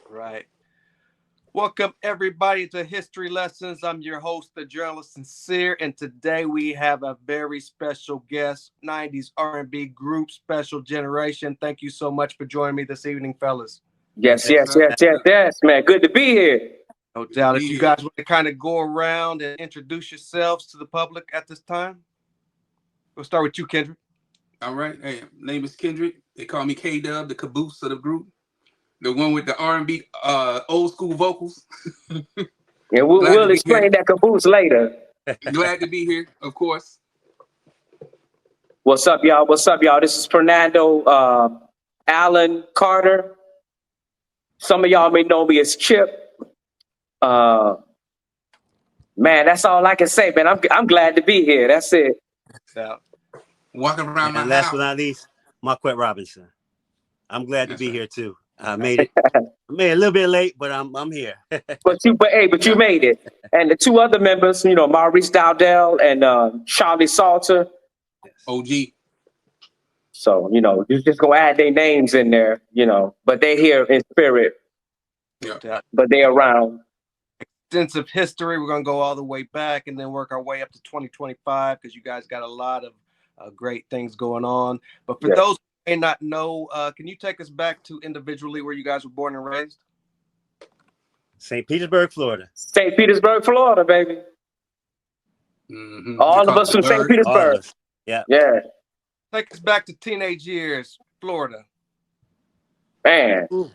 Right. Welcome everybody to History Lessons. I'm your host, the journalist Sin-seer, and today we have a very special guest, 90s R&B group Special Generation. Thank you so much for joining me this evening, fellas. Yes, Yes, yes, sir. yes, yes, yes, man. Good to be here. No doubt. If you Indeed. guys want to kind of go around and introduce yourselves to the public at this time, we'll start with you, Kendrick. All right. Hey, name is Kendrick. They call me K Dub, the caboose of the group, the one with the R&B, old school vocals. And we'll, Glad to we'll be explain here. that caboose later. Glad to be here, of course. What's up, y'all? What's up, y'all? This is Fernando Allen Carter. Some of y'all may know me as Chip. Uh, man, that's all I can say, man. I'm glad to be here. That's it. Yeah. Walking around my And last but house. not least, Marquette Robinson. I'm glad to That's be right. here too. I made it. I made it a little bit late, but I'm here. But you Yeah. made it. And the two other members, Maurice Dowdell and Charlie Salter. Yes. OG. So, you just gonna add their names in there, but they're here in spirit, No Yeah. doubt. but they're around. Extensive history. We're going to go all the way back and then work our way up to 2025 because you guys got a lot of great things going on. But for Yeah. those who may not know, can you take us back to individually where you guys were born and raised? St. Petersburg, Florida. St. Petersburg, Florida, baby. Mm-hmm. All of us from St. All of Petersburg. us. Yeah. Yeah, Take us back to teenage years, Florida. man. Ooh.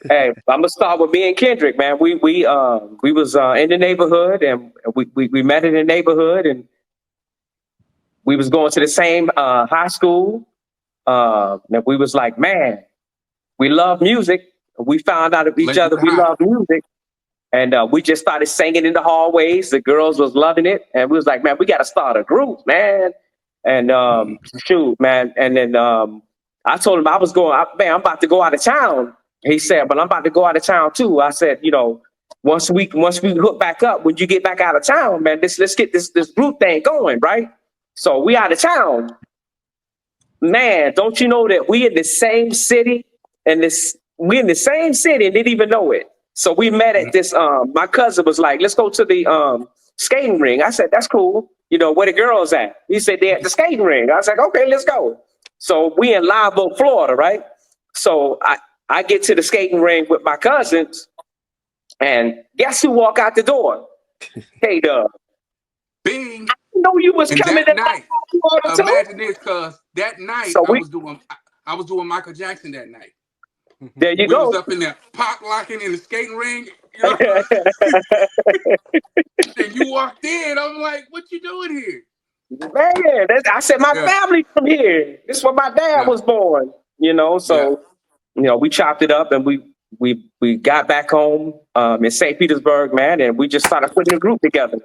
Hey, I'm gonna start with me and Kendrick, man. We was in the neighborhood, and we met in the neighborhood, and we was going to the same high school. And we was like, man, we love music. We found out of each other Lakewood we High. love music, and we just started singing in the hallways. The girls was loving it, and we was like, man, we got to start a group, man. And Mhm. shoot, man. And then I told him I was man, I'm about to go out of town. He said, but I'm about to go out of town too. I said, once we hook back up, when you get back out of town, man, let's get this group thing going, right? So we out of town. Man, don't you know that we in the same city and we in the same city and didn't even know it. So we met at this my cousin was like, let's go to the skating ring. I said, that's cool. Where the girls at? He said they're at the skating ring. I was like, okay, let's go. So we in Live Oak, Florida, right? So I get to the skating ring with my cousins, and guess who walk out the door? Hey, Dub. Bing. I know you was And coming that to night, Florida too. imagine this, cuz that night So I was doing Michael Jackson that night. there you We was go. up in there pop locking in the skating ring, and you walked in. I'm like, what you doing here? Man, I said my Yeah. family from here. This is where my dad Yeah. was born. So we chopped it up and we got back home in St. Petersburg, man, and we just started putting a group together.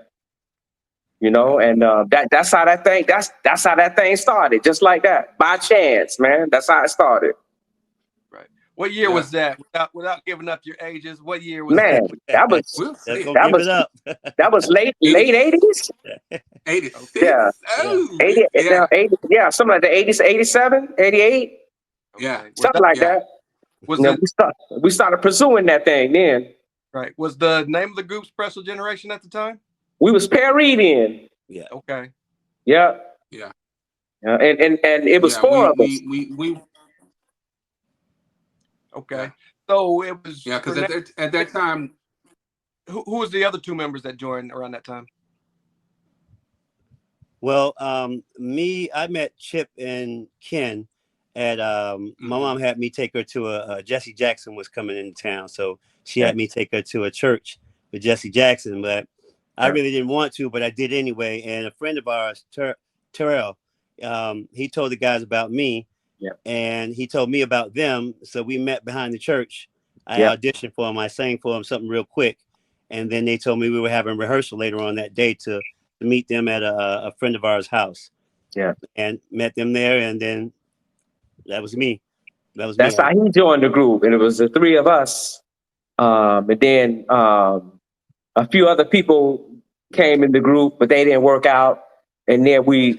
And that's how that thing started, just like that, by chance, man. That's how it started, Right. What year Yeah. was that? Without giving up your ages, what year was man. that? That was We'll Let's see. go that give was it up. that was late 80, 80s. 86. Yeah, Oh, 80, yeah. 80, yeah, something like the 80s, 87, 88, Yeah. Okay. something like Yeah. that. Was it We started pursuing that thing then. right? Was the name of the group Special Generation at the time? We was parried in. Yeah. Okay. Yeah. Yeah. And it was Yeah. four of us. We Okay. Yeah. So it was Yeah, because at that time, who was the other two members that joined around that time? Well, I met Chip and Ken at my mom had me take her to a Jesse Jackson was coming into town, so she had me take her to a church with Jesse Jackson, but I really didn't want to, but I did anyway. And a friend of ours, Terrell, he told the guys about me, and he told me about them. So we met behind the church. I auditioned for him. I sang for him something real quick, and then they told me we were having rehearsal later on that day to meet them at a friend of ours' house. Yeah, and met them there, and then that was me. That's how he joined the group, and it was the three of us. And then a few other people came in the group, but they didn't work out. And then we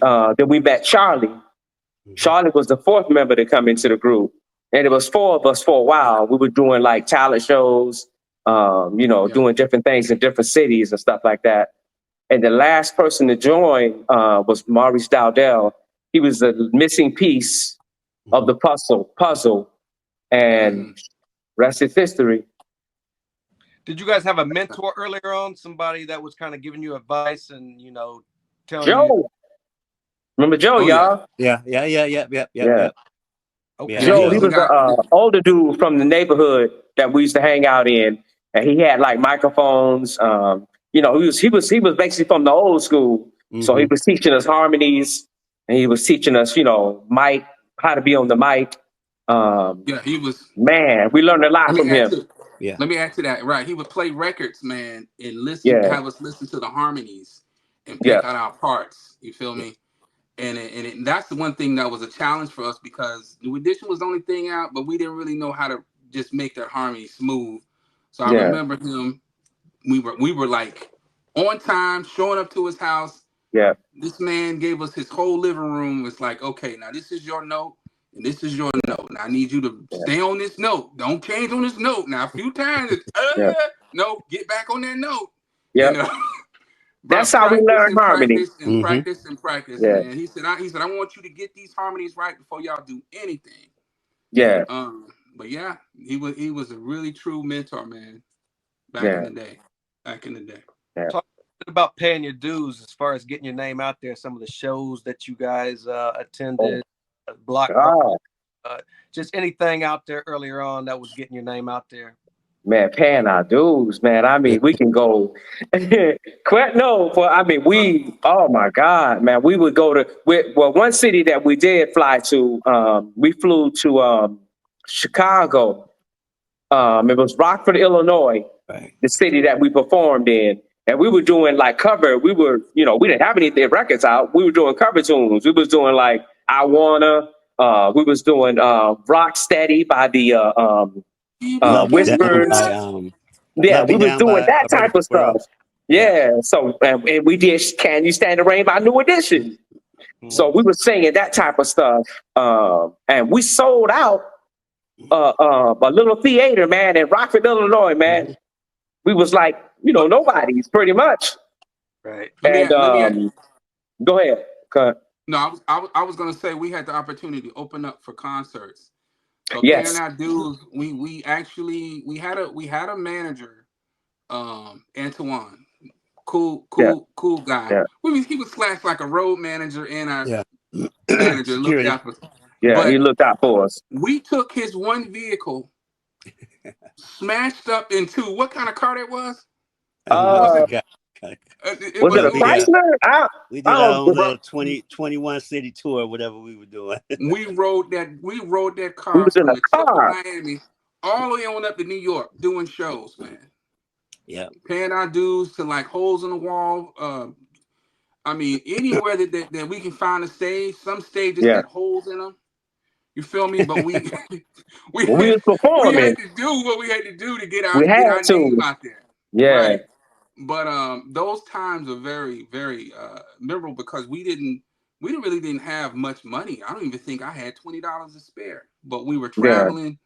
met Charlie. Mhm. Charlie was the fourth member to come into the group. And it was 4 of us for a while. We were doing like talent shows, doing different things in different cities and stuff like that. And the last person to join was Maurice Dowdell. He was the missing piece of the puzzle, and rest is history. Did you guys have a mentor earlier on? Somebody that was kind of giving you advice and telling you? Joe, remember Joe, y'all? Yeah. Okay. Yeah, Joe, Joe. he was an older dude from the neighborhood that we used to hang out in, and he had like microphones. He was basically from the old school, so he was teaching us harmonies, and he was teaching us, mic, how to be on the mic. He was. Man, we learned a lot from him. Let me add to that. Right, he would play records, man, and have us listen to the harmonies and pick out our parts. You feel me? And that's the one thing that was a challenge for us because New Edition was the only thing out, but we didn't really know how to just make that harmony smooth. So I remember him. We were like on time, showing up to his house. Yeah. This man gave us his whole living room. It's like, okay, now this is your note. And this is your note. Now I need you to stay on this note. Don't change on this note. Now a few times, no, get back on that note. Yeah, that's how we learn harmony. Practice and practice, man. He said, I want you to get these harmonies right before y'all do anything. Yeah. But yeah, he was a really true mentor, man. Back in the day. Yeah. Talk about paying your dues as far as getting your name out there. Some of the shows that you guys attended. Block just anything out there earlier on that was getting your name out there. Man, paying our dues, man. I mean, we can go. Oh my God, man. We would go to one city that we did fly to. We flew to Chicago. It was Rockford, Illinois, the city that we performed in. And we were doing like cover. We were, we didn't have any records out. We were doing cover tunes. We was doing like I Wanna. We was doing Rock Steady by the Whispers. We was doing that type of stuff. Yeah. So and we did Can You Stand the Rain by New Edition. So we were singing that type of stuff. And we sold out a little theater, man, in Rockford, Illinois, man. We was like, nobody's pretty much. Right. Go ahead. No, I was gonna say we had the opportunity to open up for concerts. So yes. paying our dues, we had a manager, Antoine, cool guy. Yeah. He was slash like a road manager and our manager looked out for. Yeah, he looked out for us. We took his one vehicle, smashed up into what kind of car that was? Was it a Chrysler? We did our own little 21 city tour, whatever we were doing. We rode that car from the tip of Miami all the way on up to New York doing shows, man. Yeah. Paying our dues to like holes in the wall. Anywhere that we can find a stage, some stages had holes in them. You feel me? But we had to do what we had to do to get our name out there. Yeah. Right? But those times are very, very memorable because we really didn't have much money. I don't even think I had $20 to spare. But we were traveling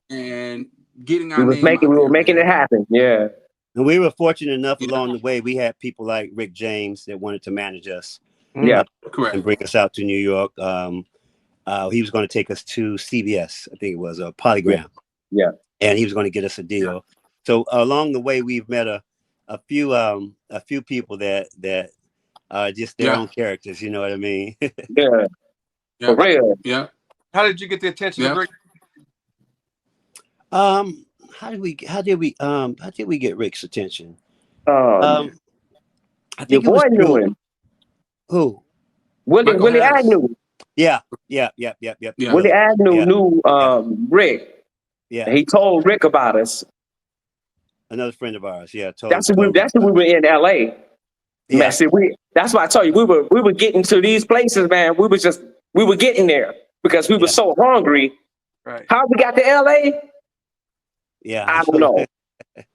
and getting our name out there. We were making it happen. Yeah. And we were fortunate enough along the way. We had people like Rick James that wanted to manage us. Yeah, correct. And bring us out to New York. He was going to take us to CBS, I think it was, a Polygram. Yeah. And he was going to get us a deal. Yeah. So along the way, we've met a few people that are just their own characters. You know what I mean? Yeah. For real. Yeah. How did you get the attention of Rick? How did we get Rick's attention? I think your boy knew him. Who? Willie Agnew. Yeah. Willie Agnew knew Rick. Yeah. And he told Rick about us. Another friend of ours. Yeah. That's when we were in LA. Yeah. Man, see, that's why I told you we were getting to these places, man. We were getting there because we were so hungry. Right. How we got to LA? Yeah. I don't know.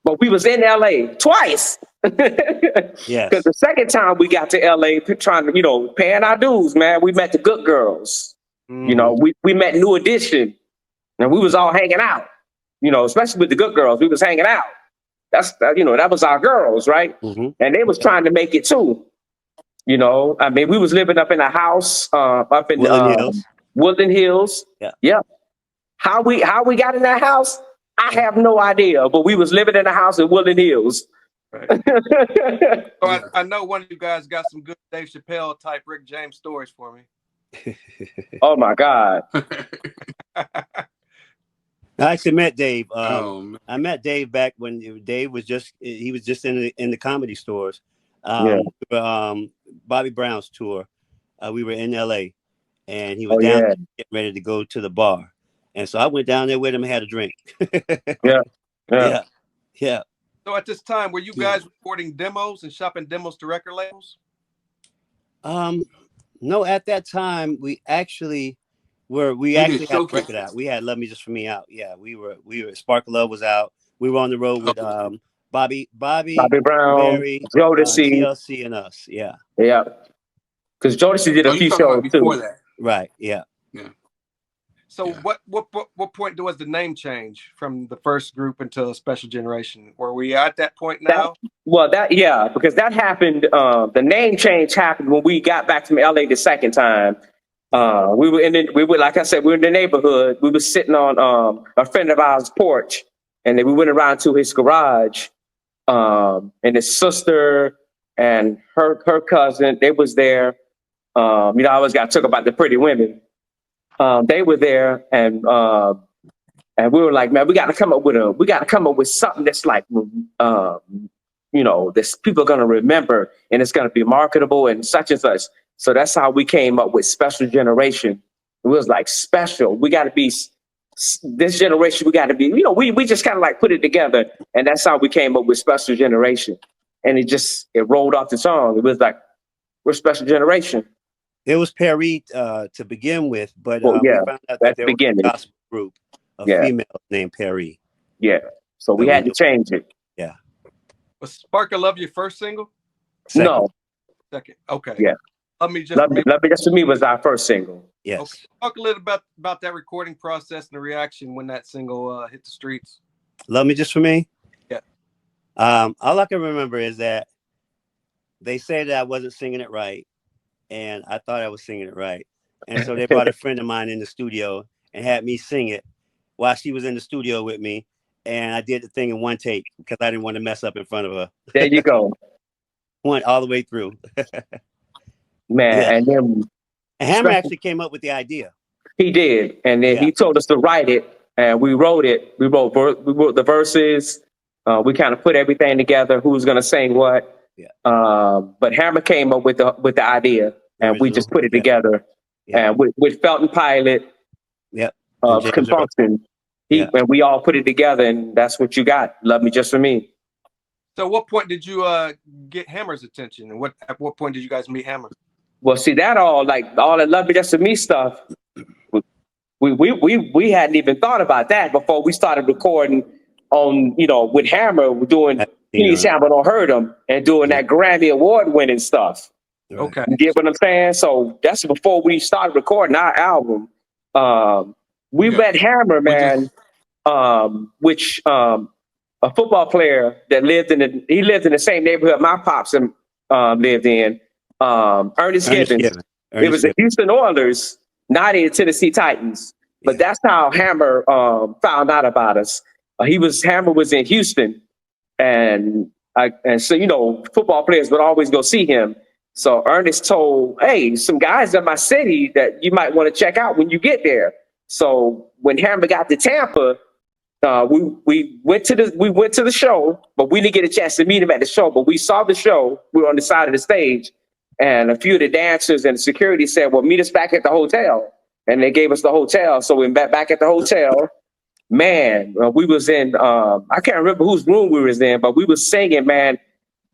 But we was in LA twice. Yes. Because the second time we got to LA trying to, paying our dues, man, we met the Good Girls. We met New Edition. And we was all hanging out, especially with the good girls. We was hanging out. That was our girls, right? Mm-hmm. And they was trying to make it too. I mean, we was living up in a house up in Woodland Hills. Woodland Hills. Yeah. Yeah. How we got in that house, I have no idea. But we was living in a house in Woodland Hills. Right. So I know one of you guys got some good Dave Chappelle type Rick James stories for me. Oh my God. I actually met Dave. I met Dave back when Dave was just in the comedy stores. Bobby Brown's tour. We were in LA, and he was down there getting ready to go to the bar. And so I went down there with him and had a drink. Yeah. So at this time, were you guys recording demos and shopping demos to record labels? No, at that time we actually had a record out. We had Love Me Just For Me out. Yeah, we were Spark of Love was out. We were on the road with Bobby Brown, Mary, Jodeci, TLC, and us. Yeah. Because Jodeci did a few shows too. That. Right. Yeah. So what point was the name change from the first group into Special Generation? Were we at that point now? Because that happened. The name change happened when we got back from LA the second time. We were like I said, we were in the neighborhood. We were sitting on a friend of ours' porch, and then we went around to his garage. And his sister and her cousin, they was there. I always got took about the pretty women. They were there, and we were like, man, we got to come up with something that's like, this people are gonna remember, and it's gonna be marketable and such and such. So that's how we came up with Special Generation. It was like special. We got to be this generation. We got to be, we just kind of like put it together, and that's how we came up with Special Generation. And it rolled off the tongue. It was like, we're Special Generation. It was Perry to begin with, but we found out that there was a gospel group of females named Perry. Yeah, so we had to change it. Yeah. Was Spark of Love your first single? No. Second. Okay. Yeah. Love Me Just For Me was our first single. Yes. Okay. Talk a little about that recording process and the reaction when that single hit the streets. Love Me Just For Me? Yeah. All I can remember is that they said that I wasn't singing it right, and I thought I was singing it right. And so they brought a friend of mine in the studio and had me sing it while she was in the studio with me. And I did the thing in one take because I didn't want to mess up in front of her. There you go. Went all the way through. Man, and then Hammer actually came up with the idea. He did, and then he told us to write it, and we wrote it. We wrote the verses. We kind of put everything together. Who's gonna sing what? Yeah. But Hammer came up with the idea, and we just put it together. Yeah. And with Felton Pilot, Confunction, and we all put it together, and that's what you got. Love Me Just For Me. So, what point did you get Hammer's attention, and at what point did you guys meet Hammer? Well, see that all the Love Me Just For Me stuff. We hadn't even thought about that before we started recording on, with Hammer, we're doing Please Hammer Don't Hurt Him and doing that Grammy Award winning stuff. Okay. You get what I'm saying? So that's before we started recording our album. We met Hammer, man, which a football player that lived in the same neighborhood my pops lived in, Ernest Gibbons. It was the Houston Oilers, not the Tennessee Titans. But that's how Hammer found out about us. Hammer was in Houston, and so football players would always go see him. So Ernest told, hey, some guys in my city that you might want to check out when you get there. So when Hammer got to Tampa, we went to the show, but we didn't get a chance to meet him at the show. But we saw the show. We were on the side of the stage, and a few of the dancers and security said, well, meet us back at the hotel. And they gave us the hotel. So we met back at the hotel. Man, we was in, I can't remember whose room we was in, but we was singing, man.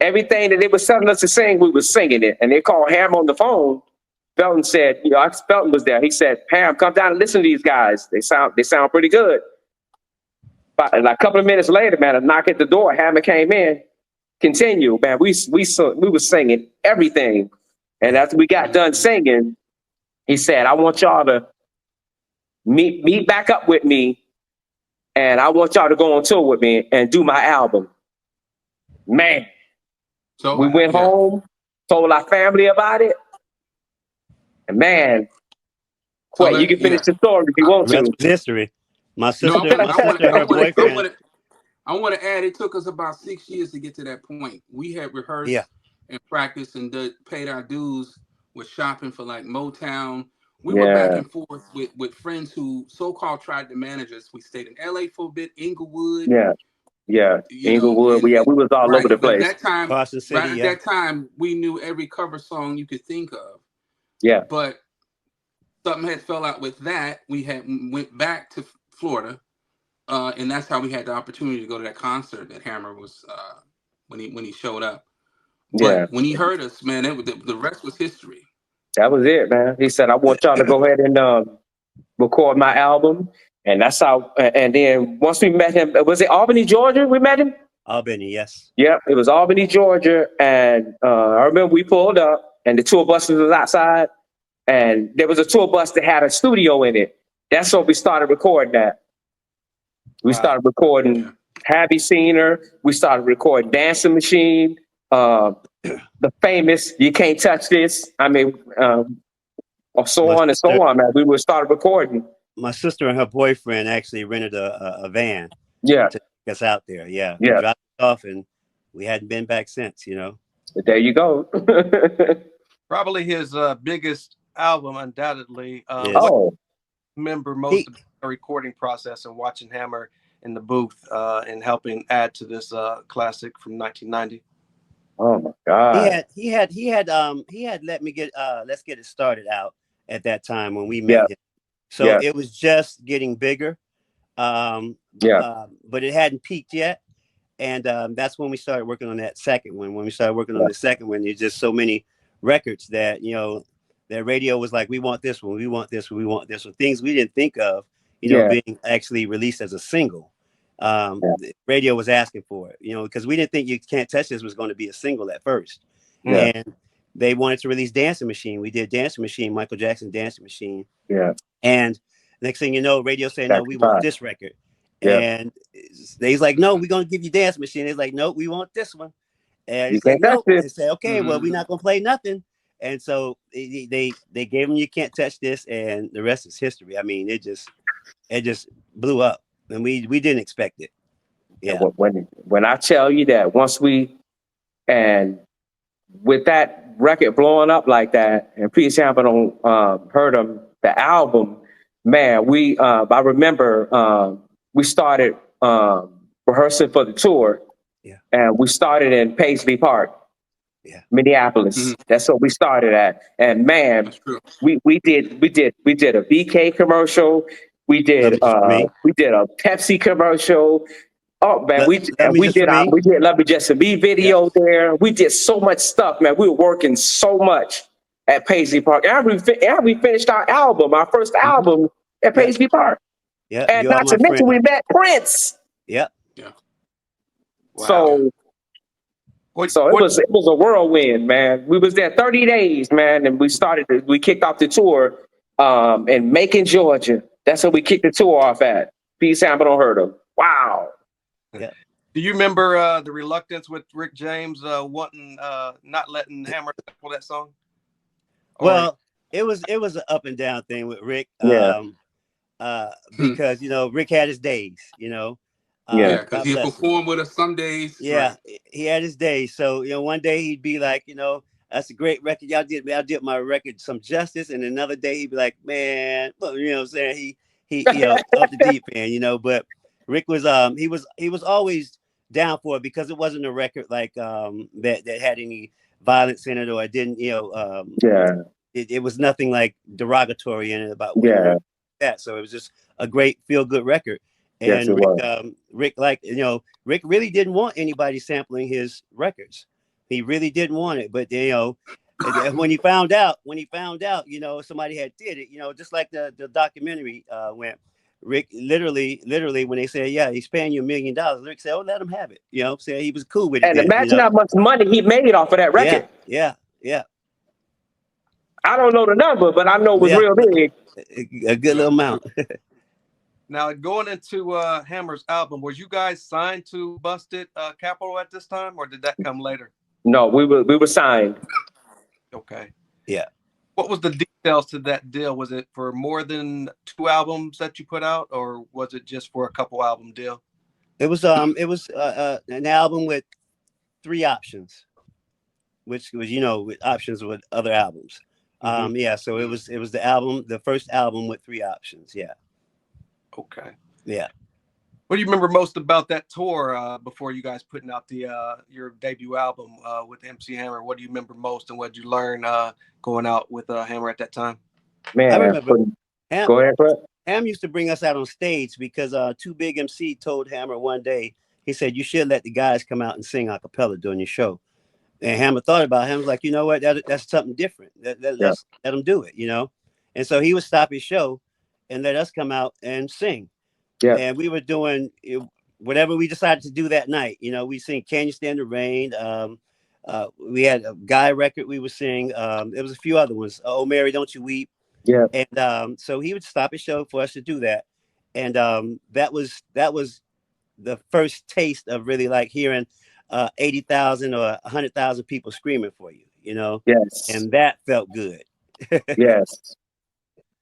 Everything that they were telling us to sing, we was singing it. And they called Ham on the phone. Felton said, Felton was there. He said, Ham, come down and listen to these guys. They sound pretty good. But a couple of minutes later, man, a knock at the door. Hammer came in. Continue, man. We was singing everything. And after we got done singing, he said, I want y'all to meet back up with me, and I want y'all to go on tour with me and do my album. Man, So we went home, told our family about it, and man, so wait, you can finish the story if you want The rest to. was history. My no, sister, her boyfriend. I want to add. It took us about 6 years to get to that point. We had rehearsed Yeah. and practiced and paid our dues with shopping for like Motown. We were back Yeah, and forth with friends who so-called tried to manage us. We stayed in LA for a bit, Inglewood, yeah, yeah. you know, Inglewood, and we was all over right. the But place. that time, Carson City, right at yeah. that time, we knew every cover song you could think of. Yeah, But something had fell out with that. We had went back to Florida, and that's how we had the opportunity to go to that concert that Hammer was when he showed up. yeah. But when he heard us, man, the rest was history. That was it, man. He said, "I want y'all to go ahead and record my album," and that's how. And then once we met him, was it Albany, Georgia? We met him. Albany, yes. Yep, it was Albany, Georgia, and I remember we pulled up, and the tour bus was outside, and there was a tour bus that had a studio in it. That's when we started recording that. We started recording Have You Seen Her? We started recording Dancing Machine, the famous You Can't Touch This. I mean, or so My on and sister, so on, man. We would start recording. my sister and her boyfriend actually rented a van Yeah, to take us out there. Yeah. We yeah. dropped it off and we hadn't been back since, you know. There you go. Probably his biggest album, undoubtedly. Yes. Oh, Remember most of the recording process and watching Hammer in the booth and helping add to this classic from 1990. oh my God. He had let me get let's get it started out at that time when we met Yeah, him. So yeah, it was just getting bigger. yeah, But it hadn't peaked yet. And that's when we started working on that second one. When we started working on yeah, the second one, there's just so many records that, you know, that radio was like, we want this one, we want this one, we want this one. Things we didn't think of, you know, yeah, being actually released as a single. yeah, The radio was asking for it, you know, because we didn't think You Can't Touch This was going to be a single at first. yeah, And they wanted to release Dancing Machine. We did Dancing Machine, Michael Jackson Dancing Machine. yeah. And next thing you know, radio said, no, That's we want fine. this record. Yeah, And they's like, no, we're gonna give you Dance Machine. It's like, no, we want this one. And you it's like, can't touch no. this. They say, okay, well, we're not gonna play nothing. And so they gave them You Can't Touch This, and the rest is history. I mean, it just blew up, and we didn't expect it. And Yeah. when I tell you that once and with that record blowing up like that, and Pete Sampson heard him, the album, man, I remember we started rehearsing for the tour, Yeah. and we started in Paisley Park, Yeah. Minneapolis. That's what we started at. And man, we did a BK commercial. We Love did Me Just For Me. a Pepsi commercial. Oh man, Love Me Just For Me. we did Love Me Just For Me Yeah. video there. We did so much stuff, man. We were working so much at Paisley Park. And we finished our album, our first album at Yeah. Paisley Park. Yeah. And You Are not My to mention Friend. we met Prince. Yeah. Yeah. Wow. So it was a whirlwind, man. We was there 30 days, man, and we kicked off the tour in Macon, Georgia. That's where we kicked the tour off at. Pete Sampson heard him. Wow. Yeah. Do you remember the reluctance with Rick James wanting not letting Hammer sample that song? Well, it was an up and down thing with Rick. Yeah. Because you know, Rick had his days, you know. Yeah, because God he bless him. performed with us some days. Yeah, Right. he had his days. So, you know, one day he'd be like, you know, that's a great record. Y'all did my record some justice. And another day he'd be like, man, well, you know what I'm saying? He you know, up the deep end, you know. But Rick was he was always down for it because it wasn't a record like that had any violence in it, or it didn't, you know, it was nothing like derogatory in it about women or that. So it was just a great feel good record. Yes, And it Rick, like, you know, Rick really didn't want anybody sampling his records. He really didn't want it. But, you know, when he found out, you know, somebody had did it, you know, just like the documentary went. Rick literally, when they said, yeah, he's paying you $1 million, Rick said, oh, let him have it. You know, so he was cool with it. And then, imagine you know? how much money he made off of that record. Yeah. I don't know the number, but I know it was real big. A good little amount. Now, going into Hammer's album, was you guys signed to Busted Capital at this time, or did that come later? No, we were signed. Okay. Yeah. What was the details to that deal? Was it for more than 2 albums that you put out, or was it just for a couple album deal? It was an album with 3 options, which was, with options with other albums. Yeah, so it was the first album with 3 options. Yeah. Okay. Yeah. What do you remember most about that tour before you guys putting out the your debut album with MC Hammer? What do you remember most, and what did you learn going out with Hammer at that time? Man, I remember go ahead, Brett. Ham used to bring us out on stage because Too Big MC told Hammer one day, he said, you should let the guys come out and sing a cappella during your show. And Hammer thought about it. Hammer was like, you know what? That's something different. Let's let them do it, And so he would stop his show and let us come out and sing. Yeah. And we were doing whatever we decided to do that night. We sing Can You Stand the Rain? We had a Guy record we would sing. There was a few other ones. Oh, Mary, Don't You Weep. Yeah. And so he would stop his show for us to do that. And that was the first taste of really like hearing 80,000 or 100,000 people screaming for you, Yes. And that felt good. Yes.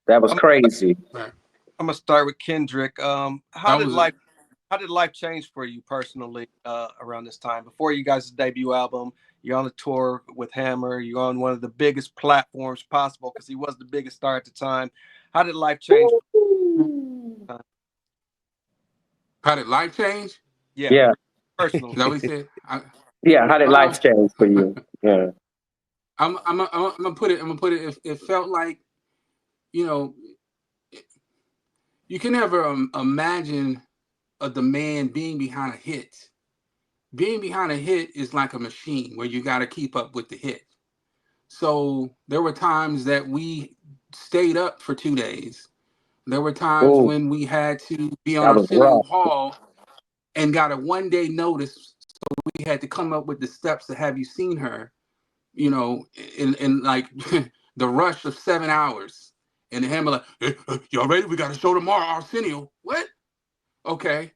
That was crazy. I'm gonna start with Kendrick. How did life change for you personally around this time? Before you guys' debut album, you're on a tour with Hammer. You're on one of the biggest platforms possible because he was the biggest star at the time. How did life change? How did life change? Yeah. Personally. Is that what he said? Yeah. How did life change for you? Yeah. I'm gonna put it. It felt like, you can never imagine a demand being behind a hit. Being behind a hit is like a machine where you got to keep up with the hit. So there were times that we stayed up for 2 days. There were times when we had to be on our Arsenio Hall and got a 1-day notice. So we had to come up with the steps to Have You Seen Her, in like the rush of 7 hours. And the Hammer like, hey, y'all ready? We got a show tomorrow, Arsenio. What? Okay.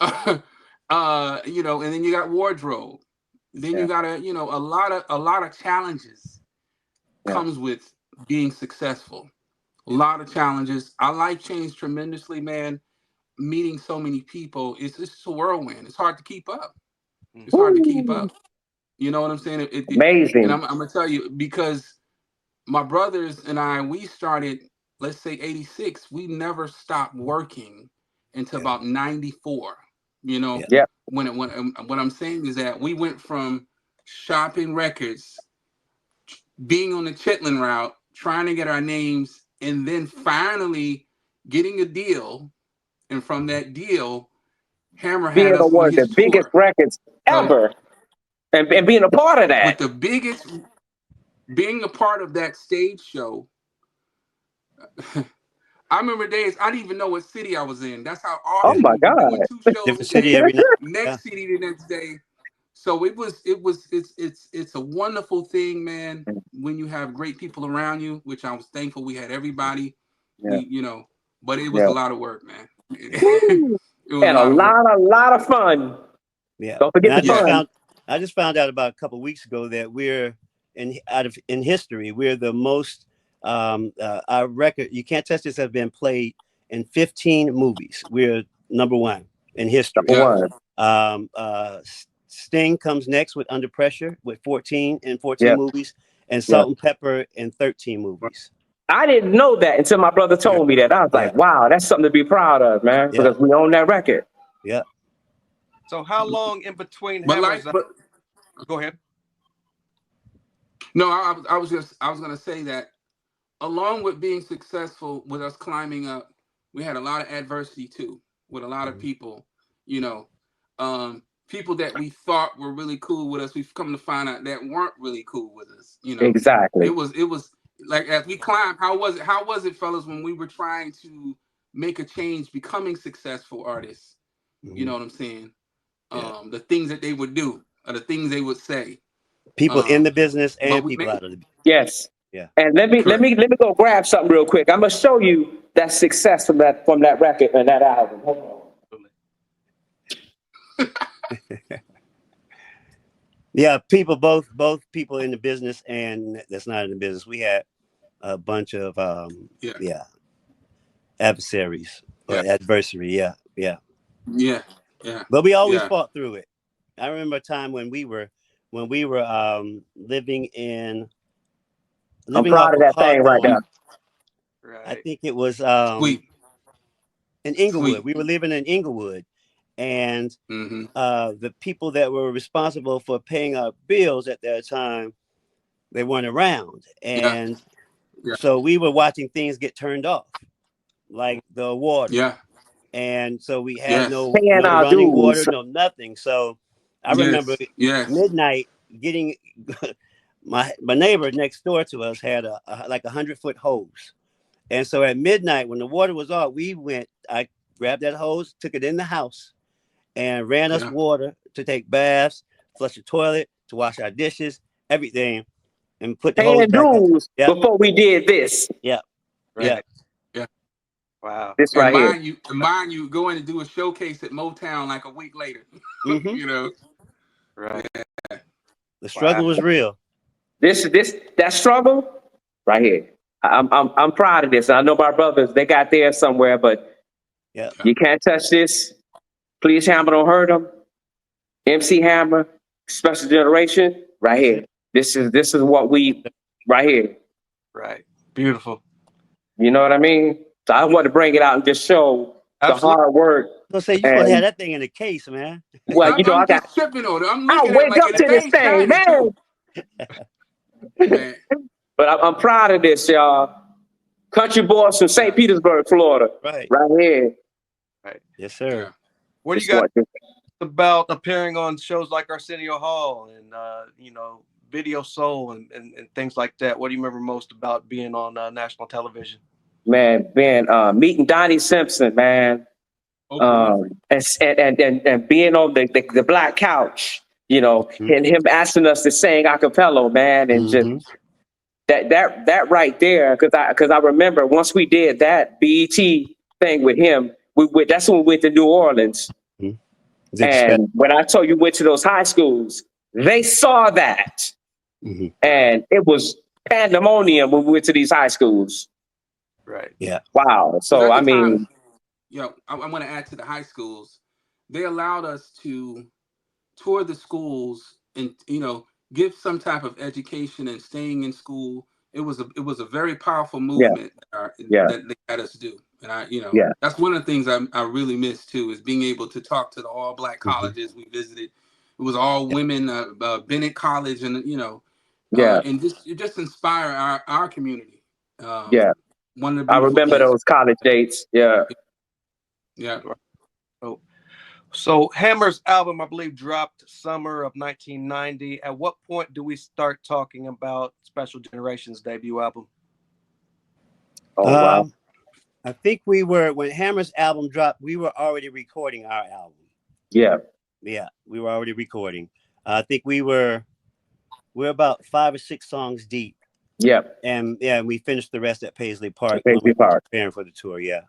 And then you got wardrobe. Then you got a lot of challenges comes with being successful. A lot of challenges. Our life changed tremendously, man. Meeting so many people, it's just a whirlwind. It's hard to keep up. It's hard to keep up. You know what I'm saying? Amazing. And I'm gonna tell you, because my brothers and I, we started, let's say 86. We never stopped working until about 94. When what I'm saying is that we went from shopping records, being on the Chitlin route, trying to get our names, and then finally getting a deal. And from that deal, Hammer had us on his the biggest records ever, and being a part of that. But being a part of that stage show. I remember days I didn't even know what city I was in. That's how often. Oh my God! Doing 2 shows different city every night. Next city the next day. So it's a wonderful thing, man. When you have great people around you, which I was thankful we had everybody. But it was a lot of work, man. It was a lot of fun. Yeah. Don't forget the fun. I just found out about a couple of weeks ago that we're in history, we're the most our record, You Can't Touch This, has been played in 15 movies. We're number 1 in history. Number 1. Sting comes next with Under Pressure with 14 movies, and Salt and Pepper in 13 movies. I didn't know that until my brother told me that. I was like, wow, that's something to be proud of, man, because we own that record. Yeah. So how long in between Hammers? Go ahead. No, I was gonna say that along with being successful with us climbing up, we had a lot of adversity too, with a lot of people, people that we thought were really cool with us. We've come to find out that weren't really cool with us. Exactly. It was like, as we climbed, how was it, fellas, when we were trying to make a change, becoming successful artists? You know what I'm saying? The things that they would do, or the things they would say. People in the business and people out of the business. Yes. Yeah. And let me go grab something real quick. I'm gonna show you that success from that record and that album. Hold on. Yeah, both people in the business and that's not in the business. We had a bunch of adversaries or adversary. Yeah. Yeah. But we always Yeah. fought through it. I remember a time when we were living I'm off proud of of that thing right there. Hawthorne. Right. I think it was Sweet. in Inglewood. Sweet. We were living in Inglewood, and the people that were responsible for paying our bills at that time, they weren't around, and so we were watching things get turned off, like the water. Yeah. And so we had no Paying our running water, dues. no nothing. So I remember midnight getting my neighbor next door to us had a like 100-foot hose. And so at midnight when the water was off, I grabbed that hose, took it in the house and ran us water to take baths, flush the toilet, to wash our dishes, everything, and put the hose Paying back up. dues before we did this. Yeah. Right. Yeah. Wow. This And right here. mind you, going to do a showcase at Motown like a week later. You know. Right. Yeah. The struggle was real. That struggle right here. I'm proud of this. I know my brothers, they got theirs somewhere, but you can't touch this. Please Hammer don't hurt them. MC Hammer, Special Generation, right here. This is what we right here. Right. Beautiful. You know what I mean? So I want to bring it out and just show the hard work. You're supposed to have that thing in the case, man. Well, you know, I'm just tripping on it. I'm looking wake at up to this thing, man. But I'm proud of this, y'all. Country boys from St. Petersburg, Florida. Right here. Right. Yes, sir. Yeah. What do you got about appearing on shows like Arsenio Hall and Video Soul and things like that? What do you remember most about being on national television? Man, meeting Donnie Simpson, man. And being on the black couch, you know, and him asking us to sing a cappella, man, and just that right there, because I remember once we did that BET thing with him, that's when we went to New Orleans. And when I told you we went to those high schools, they saw that, and it was pandemonium when we went to these high schools. Right. Yeah. Wow. So I mean. I want to add to the high schools. They allowed us to tour the schools and give some type of education and staying in school. It was a very powerful movement that they had us do, and that's one of the things I really miss too, is being able to talk to the all black colleges we visited. It was all women, Bennett College, and and just inspire our community. One of the I remember those college dates. Yeah. So Hammer's album, I believe, dropped summer of 1990. At what point do we start talking about Special Generation's debut album? Oh, wow. I think when Hammer's album dropped, we were already recording our album. Yeah, we were already recording. I think we're about 5 or 6 songs deep. Yeah. And we finished the rest at Paisley Park. Preparing for the tour. Yeah.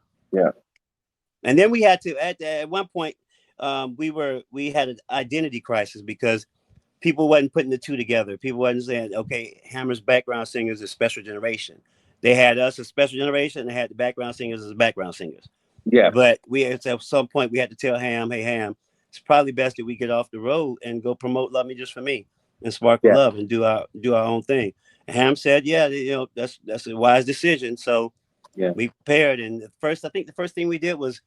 And then we had to at one point we had an identity crisis because people wasn't putting the two together. People wasn't saying, okay, Hammer's background singers is Special Generation. They had us as Special Generation, and they had the background singers as background singers. Yeah. But at some point we had to tell Ham, hey Ham, it's probably best that we get off the road and go promote Love Me Just For Me and Sparkle Love and do our own thing. And Ham said, that's a wise decision. So we prepared, and I think the first thing we did was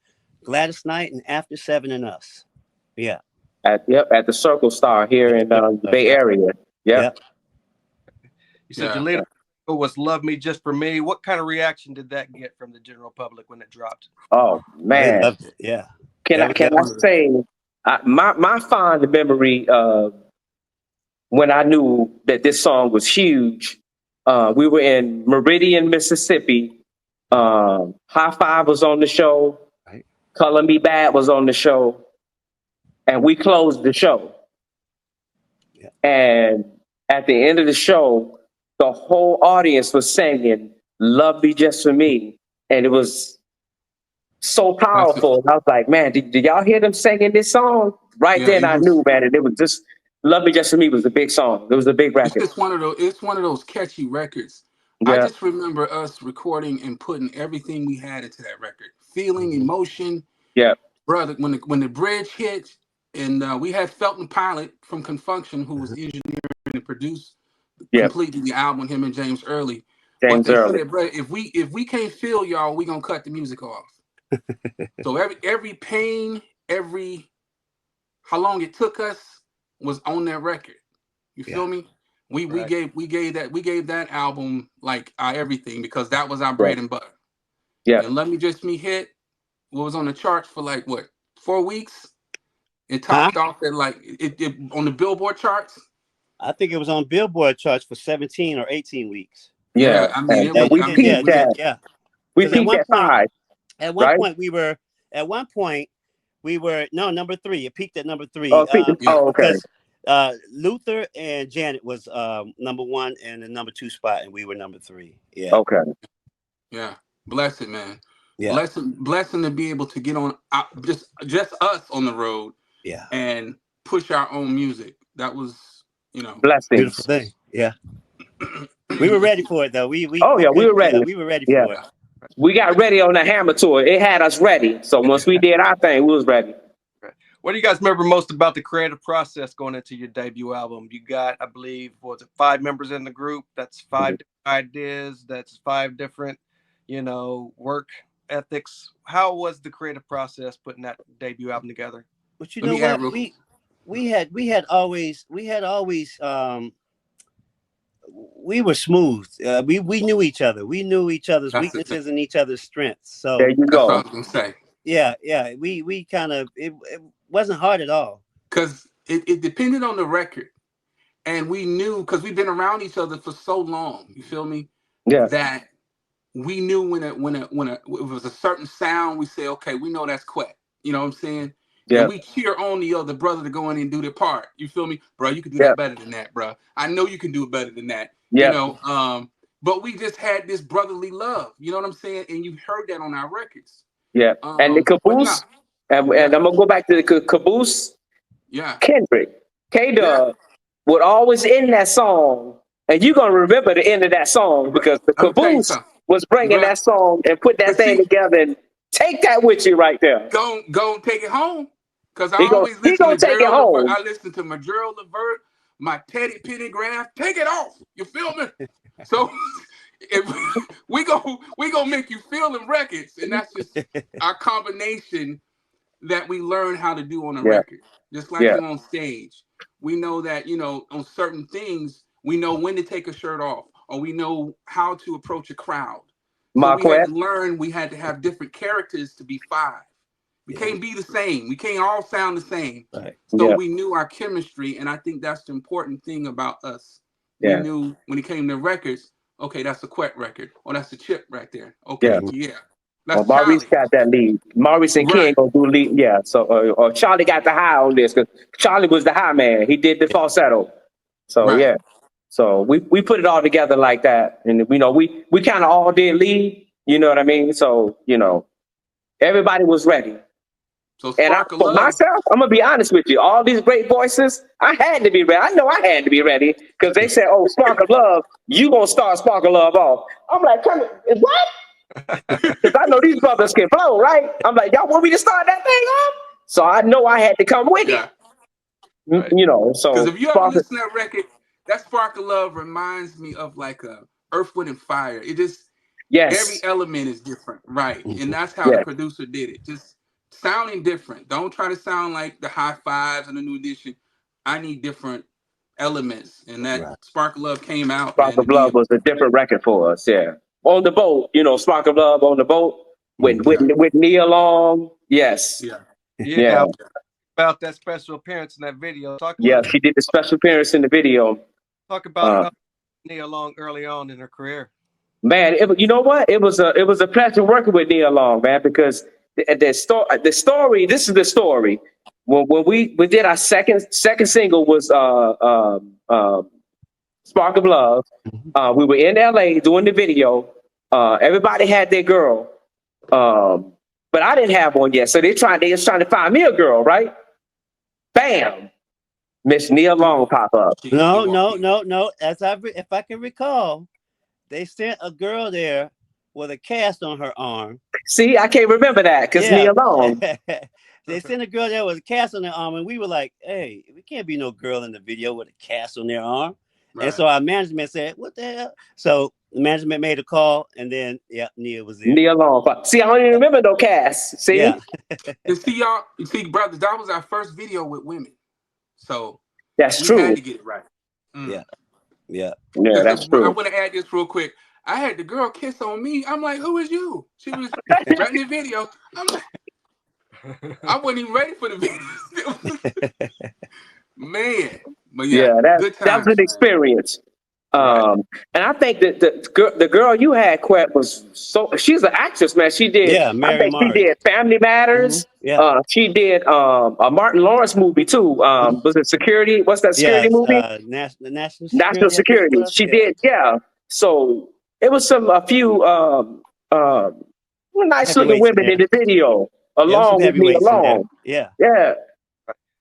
Gladys Knight and After 7 and Us. Yeah. At the Circle Star here in the Bay Area. Yep. You said your leader was Love Me Just For Me. What kind of reaction did that get from the general public when it dropped? Oh man. They loved it. Yeah. Can I say my fond memory of when I knew that this song was huge, we were in Meridian, Mississippi. High Five was on the show. Right. Color Me Bad was on the show. And we closed the show. Yeah. And at the end of the show, the whole audience was singing "Love Me Just for Me," and it was so powerful. And I was like, man, did y'all hear them singing this song? Right then, I knew, man, and it was just "Love Me Just for Me" was a big song. It was a big record. It's one of those. It's one of those catchy records. I Yeah, just remember us recording and putting everything we had into that record, feeling, emotion, yeah, brother. When the bridge hit, and we had Felton Pilot from Confunction, who was engineering and produced yeah. completely the album, him and James Early. But James they Early. said, bro, if we can't feel y'all, we gonna cut the music off. So every pain, every how long it took us was on that record. You feel me? We gave that album like our everything, because that was our Yeah, bread and butter. yeah. And Let Me Just Me hit what was on the charts for like what 4 weeks. It Huh? topped off at like it on the Billboard charts. I think it was on Billboard charts for 17 or 18 weeks. Yeah, Yeah, I mean and we peaked we at Yeah. we Because peaked at 5, at one right? point we were number 3. It peaked at number 3. Oh, peaked, yeah. okay, Because Luther and Janet was number 1 and the number 2 spot, and we were number 3. Yeah. okay. Yeah, blessed man. Yeah. Blessing to be able to get on just us on the road Yeah. and push our own music. That was, Beautiful Blessings. thing. Yeah. We were ready for it though. We Oh yeah, we were ready. Yeah, we were ready Yeah, for it. we got ready on the Hammer tour. It had us ready. So once we did our thing, we was ready. What do you guys remember most about the creative process going into your debut album? You got, I believe, was it 5 members in the group? That's 5 different ideas. That's 5 different, work ethics. How was the creative process putting that debut album together? But you know what? We had always we were smooth. We knew each other. We knew each other's weaknesses and each other's strengths. So there you that's go. what I was gonna say. Yeah. We kind of it wasn't hard at all. Because it depended on the record. And we knew, because we've been around each other for so long, you feel me? Yeah, That we knew when it was a certain sound, we say, okay, we know that's Quet. You know what I'm saying? yeah, And we cheer on the other brother to go in and do their part. You feel me? Bro, you can do yeah, that better than that, bro. I know you can do it better than that. yeah, But we just had this brotherly love. You know what I'm saying? And you heard that on our records. yeah. And the But caboose, and yeah, I'm gonna go back to the caboose. yeah, Kendrick, K yeah. Dub would always end that song, and you're gonna remember the end of that song because the I'm gonna tell you caboose something, was bringing bro. that song and put that Cause thing see, together and take that with you right there. go and take it home. Cause I He always listen gonna to take it Gerald Levert. home. I listen to my Gerald Levert, my Teddy Pendergrass. Take it off. You feel me? So if we gonna make you feel the records, and that's just our combination that we learn how to do on a Yeah, record. Just like yeah. you on stage. We know that, on certain things, we know when to take a shirt off, or we know how to approach a crowd. So we had Marquette. to learn, we had to have different characters to be 5. We can't be the same. We can't all sound the same. Right. So Yeah, we knew our chemistry, and I think that's the important thing about us. We yeah, knew when it came to records, okay, that's a Quet record, or that's a Chip right there. yeah. Okay, yeah, Well, that's Maurice Charlie. got that lead. Maurice and Ken Right, gonna do lead. Yeah. So, or Charlie got the high on this because Charlie was the high man. He did the falsetto. So right. yeah. So we put it all together like that, and we kind of all did lead. You know what I mean? So everybody was ready. So And Spark of for Love, myself, I'm gonna be honest with you. All these great voices, I had to be ready. I know I had to be ready because they said, "Oh, Spark of Love, you gonna start Spark of Love off." I'm like, what? Because I know these brothers can blow, right? I'm like, y'all want me to start that thing off? So I know I had to come with it. yeah. Right. Because So if you ever Spark, listen to that record, that Spark of Love reminds me of like a Earth, Wind, and Fire. It just every yes, element is different, right? And that's how the yes, producer did it. Just sounding different. Don't try to sound like the High Fives and the New Edition. I need different elements, and that Right. Spark of Love came out, Spark man, to of be Love was a different record for us. Yeah, on the boat, Spark of Love on the boat with Nia Long. Yes, yeah, yeah, Yeah, about that special appearance in that video. Talk a yeah. little bit. She did the special appearance in the video. Talk about Uh, how Nia Long early on in her career. Man, you know what? It was a pleasure working with Nia Long, man, because the story. This is the story. When we did our second single was Spark of Love. We were in LA doing the video. Everybody had their girl. But I didn't have one yet. So they was trying to find me a girl, right? Bam! Miss Nia Long pop up. No. If I can recall, they sent a girl there with a cast on her arm. See, I can't remember that because Nia Long. They sent a girl there with a cast on their arm, and we were like, "Hey, we can't be no girl in the video with a cast on their arm." Right. And so our management said, "What the hell?" So the management made a call, and then Nia was there. Nia Long. See, I don't even remember no cast. See, and see y'all. You see, brothers, that was our first video with women, so that's true. We had to get it right. Yeah, that's true. I want to add this real quick. I had the girl kiss on me. I'm like, "Who is you?" She was right in the video. I'm like, I wasn't even ready for the video. Man, but that was an experience. And I think that the girl you had, Quet, was she's an actress, man. She did, I think she did Family Matters. She did a Martin Lawrence movie too. Was it Security? What's that Security movie? National Security. She did, So it was a few nice looking women in the video, along with me along. Yeah.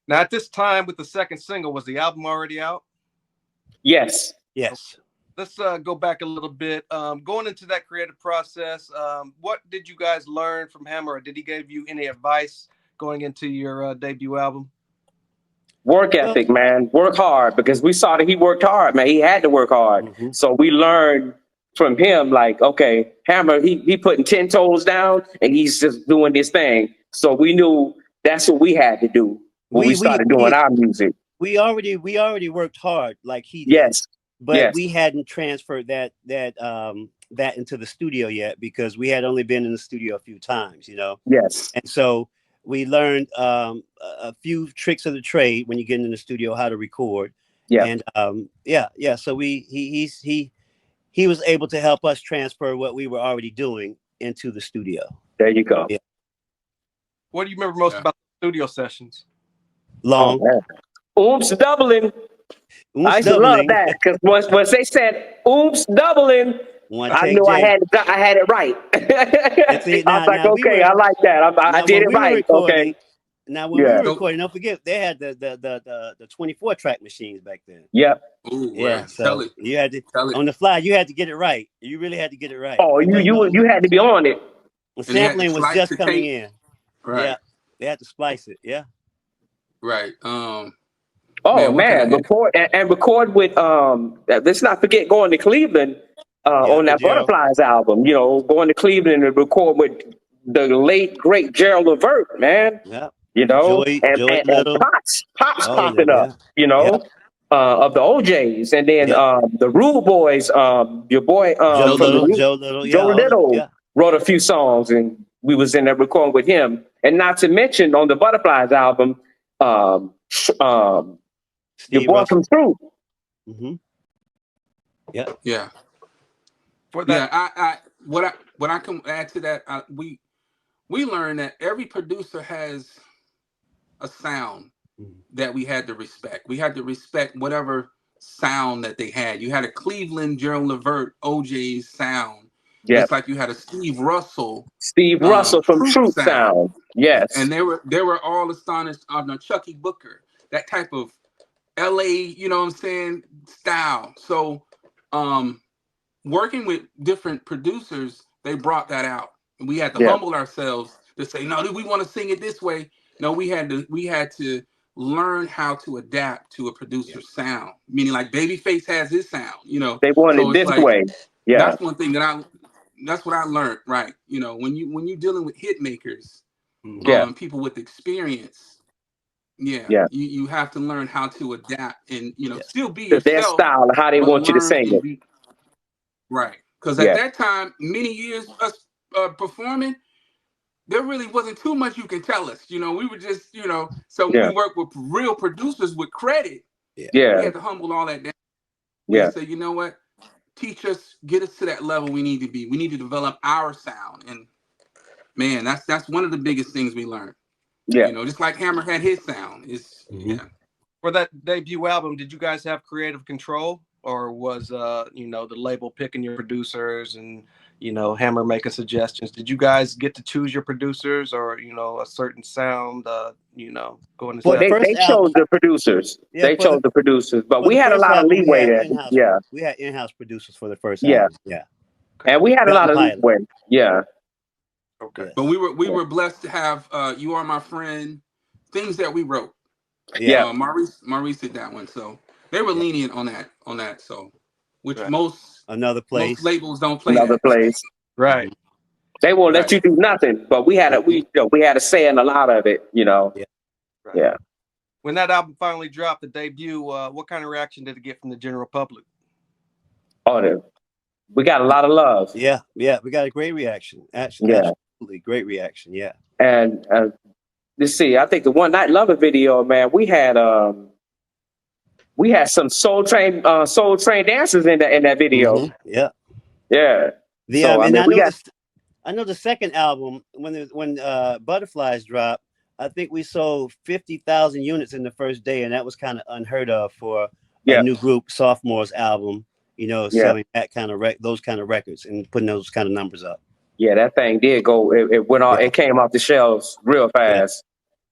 Now at this time, with the second single, was the album already out? Yes. Let's go back a little bit. Going into that creative process, what did you guys learn from him, or did he give you any advice going into your debut album? Work ethic, man. Work hard, because we saw that he worked hard, man. He had to work hard. So we learned from him, like, okay, Hammer, he putting 10 toes down and he's just doing this thing. So we knew that's what we had to do when we started doing our music. We already worked hard like he did. Yes. But we hadn't transferred that into the studio yet, because we had only been in the studio a few times, Yes. And so we learned a few tricks of the trade when you get in the studio, how to record. And so he was able to help us transfer what we were already doing into the studio. There you go. Yeah. What do you remember most about the studio sessions? Long. Oops, doubling. I used to love that, because once they said "oops, doubling," I knew I had it right. I was like, okay, I like that. I did it right. Okay. Now when we were recording, don't forget they had the 24-track machines back then. Yep. Ooh, yeah. So you had to on the fly. You had to get it right. You really had to get it right. Oh, you had to be on it. The sampling was just coming in. Right. Yeah. They had to splice it. Yeah. Right. Man, record with let's not forget going to Cleveland on that Butterflies album, going to Cleveland and record with the late great Gerald Levert, man. Yeah. Joey Pops popping up, of the OJs, and then the Rude Boys, your boy Joe Little wrote a few songs, and we was in there recording with him. And not to mention on the Butterflies album, your boy from Truth. Yeah. For that, I what I can add to that, we learned that every producer has a sound that we had to respect. We had to respect whatever sound that they had. You had a Cleveland Gerald Levert OJ's sound. Yeah. It's like you had a Steve Russell from Truth sound. Yes. And they were all astonished on Chucky Booker, that type of LA, style. So working with different producers, they brought that out. And we had to humble ourselves to say, no, we want to sing it this way. No, we had to learn how to adapt to a producer's sound. Meaning, like, Babyface has his sound, They want it this way. Yeah. That's one thing that's what I learned, right? When you're dealing with hit makers, people with experience, you have to learn how to adapt and still be yourself, their style, how they want you to sing it. Right. Because at that time, many years us performing, there really wasn't too much you can tell us. We were just, so when we work with real producers with credit, we had to humble all that down. And say, you know what? Teach us, get us to that level we need to be. We need to develop our sound. And man, that's one of the biggest things we learned. Yeah. Just like Hammer had his sound. For that debut album, did you guys have creative control? or was the label picking your producers and Hammer making suggestions? Did you guys get to choose your producers, or a certain sound going to For Well, the set? first they chose album, the producers. yeah, They chose the producers, but for we the had a first lot of album, leeway there. Yeah, we had in-house producers for the first yeah, album. Yeah, Okay. and we had a lot Belton of Pilot. leeway. Yeah, Okay. Yes. But we were blessed to have "You Are My Friend," things that we wrote. Yeah. yeah, Maurice did that one, so they were Yeah. lenient on that. So, which Right. Another most place. labels don't play another that. place. Right. Mhm. They won't let Right. you do nothing, but we had we had a say in a lot of it. Yeah. Right. Yeah. When that album finally dropped, the debut, what kind of reaction did it get from the general public? Oh, we got a lot of love. Yeah. Yeah. We got a great reaction. Yeah, Absolutely great reaction. Yeah. and let's see. I think the One Night Lover video, man, we had some Soul Train dancers in that video. Yeah. Yeah. The So I and mean, I we know got this. I know the second album when Butterflies dropped. I think we sold 50,000 units in the first day, and that was kind of unheard of for a yeah, new group sophomores album. yeah, Selling that kind of those kind of records and putting those kind of numbers up. yeah. That thing did go. It went on. Yeah. It came off the shelves real Yeah. fast.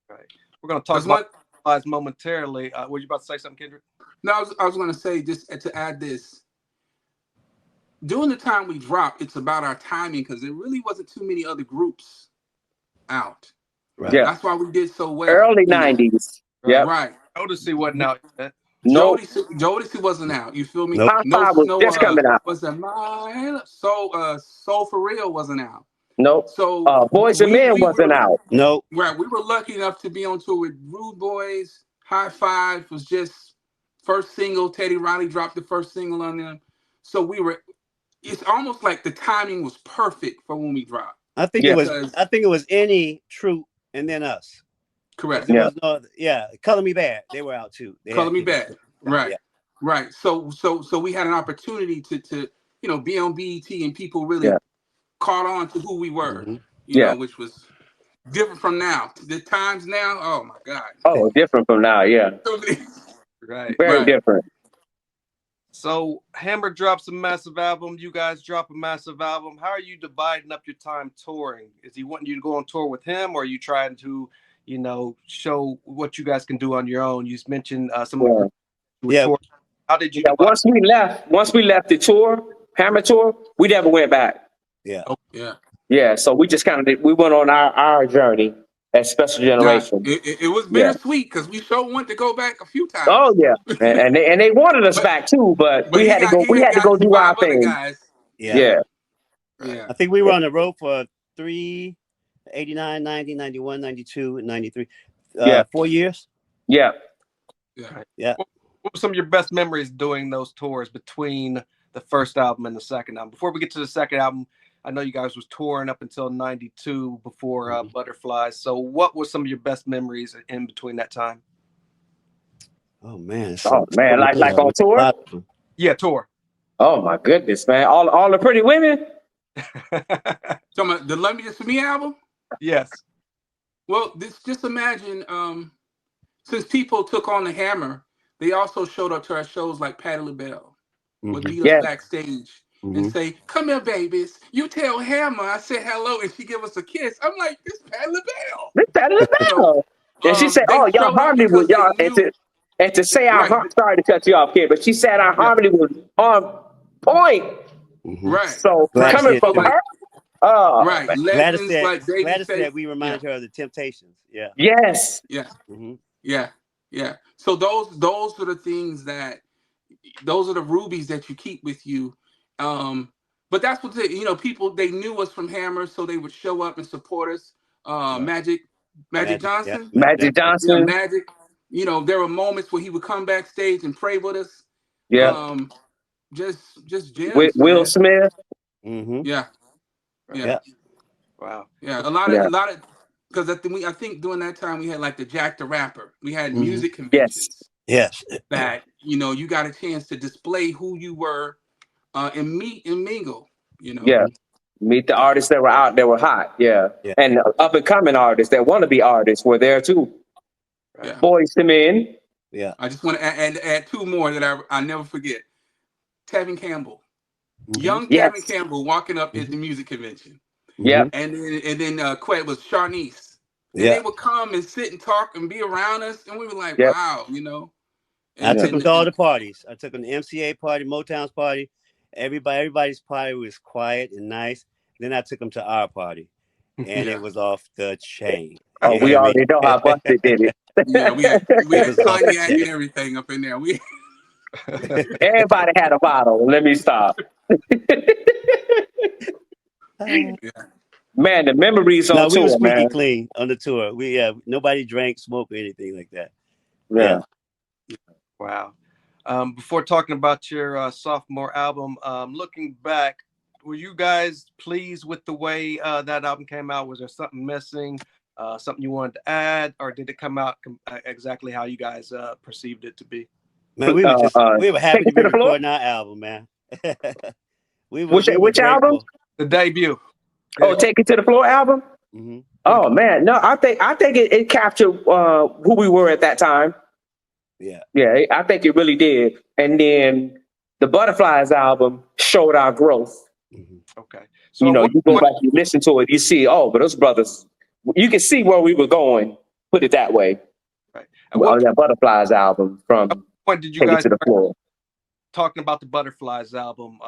Right. We're going to talk That's about what. Butterflies momentarily. Were you about to say something, Kendrick? No, I was going to say, just to add this. During the time we dropped, it's about our timing, because there really wasn't too many other groups out. Right. Yeah, That's why we did so well. early '90s. Right. Yep. Right. Odyssey wasn't out yet. Nope. Jodeci wasn't out. You feel me? Nope. Hot No, Five was no. just coming out. Was it my Soul for Real wasn't out. Nope. So Boys and Men we wasn't were out. Nope. right. We were lucky enough to be on tour with Rude Boys. High Five was just first single. Teddy Riley dropped the first single on them. So we were. It's almost like the timing was perfect for when we dropped. I think Yeah. it was any Troop and then us. Correct. There Yeah. was no. Yeah. Color Me Bad. They were out too. Color Me Bad. Right. Yeah. Right. So we had an opportunity to be on BET, and people really Yeah. caught on to who we were. Mhm. Yeah. Which was different from now. The times now, oh my God. Oh, different from now. Yeah. Right. Very Right. different. So Hammer drops a massive album. You guys drop a massive album. How are you dividing up your time touring? Is he wanting you to go on tour with him, or are you trying to, show what you guys can do on your own? You mentioned some of the groups you would tour. How did you divide? Once we left the tour, Hammer tour, we never went back. Yeah. Oh, yeah. Yeah. So we just kind of we went on our journey as Special Generation. It was bittersweet, because we sure wanted to go back a few times. Oh yeah, and they wanted us back too, but we had to go. We had to go do our thing. Yeah. Yeah. I think we were on the road for 89, 90, 91, 92, and 93. 4 years. Yeah. Yeah. Yeah. What were some of your best memories doing those tours between the first album and the second album? Before we get to the second album, I know you guys was touring up until 92 before Butterflies. So what were some of your best memories in between that time? Oh man. Like on tour? Yeah, tour. Oh my goodness, man. All the pretty women. So the Love Me Just For Me album? Yes. Well, just imagine, since people took on the Hammer, they also showed up to our shows like Patti LaBelle would meet us backstage and say, "Come here, babies. You tell Hammer I said hello," and she give us a kiss. I'm like, "This Patti LaBelle." This Patti LaBelle. And she said, "Oh, y'all harmony was y'all." And to say sorry to cut you off, kid, but she said our harmony was on point. Right. So coming from her. Oh, right. Gladys said, like Gladys said we remind her of the Temptations. Yeah. Yes. Yeah. Yeah. So those are the things those are the rubies that you keep with you. But that's what people, they knew us from Hammer, so they would show up and support us. Magic Johnson. Yeah. Magic Johnson. Yeah, Magic. There were moments where he would come backstage and pray with us. Yeah. Just gems. Will Smith. Yeah. Wow. Yeah. A lot of because I think during that time we had like the Jack the Rapper. We had music conventions. Yes. That you got a chance to display who you were, and meet and mingle. Yeah. Meet the artists that were out that were hot. Yeah. And up and coming artists that want to be artists were there too. Yeah. Boys to Men. Yeah. I just want to add two more that I never forget. Tevin Campbell. Young Yes. Tevin Campbell walking up at the music convention. Yep. And then Quet was Sharnice. And they would come and sit and talk and be around us. And we were like, Yep. wow, you know. I took them to all the parties. I took them to MCA party, Motown's party. Everybody's party was quiet and nice. Then I took them to our party, and it was off the chain. Oh, we already know how Busted did it. Yeah, we had cognac and everything up in there. Everybody had a bottle. Let me stop. Man, the memories on we tour, were squeaky man. clean on the tour. Nobody drank, smoked, or anything like that. Yeah. Wow. Before talking about your sophomore album, looking back, were you guys pleased with the way that album came out? Was there something missing, something you wanted to add, or did it come out exactly how you guys perceived it to be? Man, we were happy to be recording our album, man. Which album? The debut. Oh, Take It to the Floor album? Mm-hmm. Oh man, no, I think it captured who we were at that time. Yeah, I think it really did. And then the Butterflies album showed our growth. Mm-hmm. Okay, so you go back, you listen to it, you see, but those brothers, you can see where we were going. Put it that way. Right. That Butterflies album from. When did you Take guys It to the Floor? Talking about the Butterflies album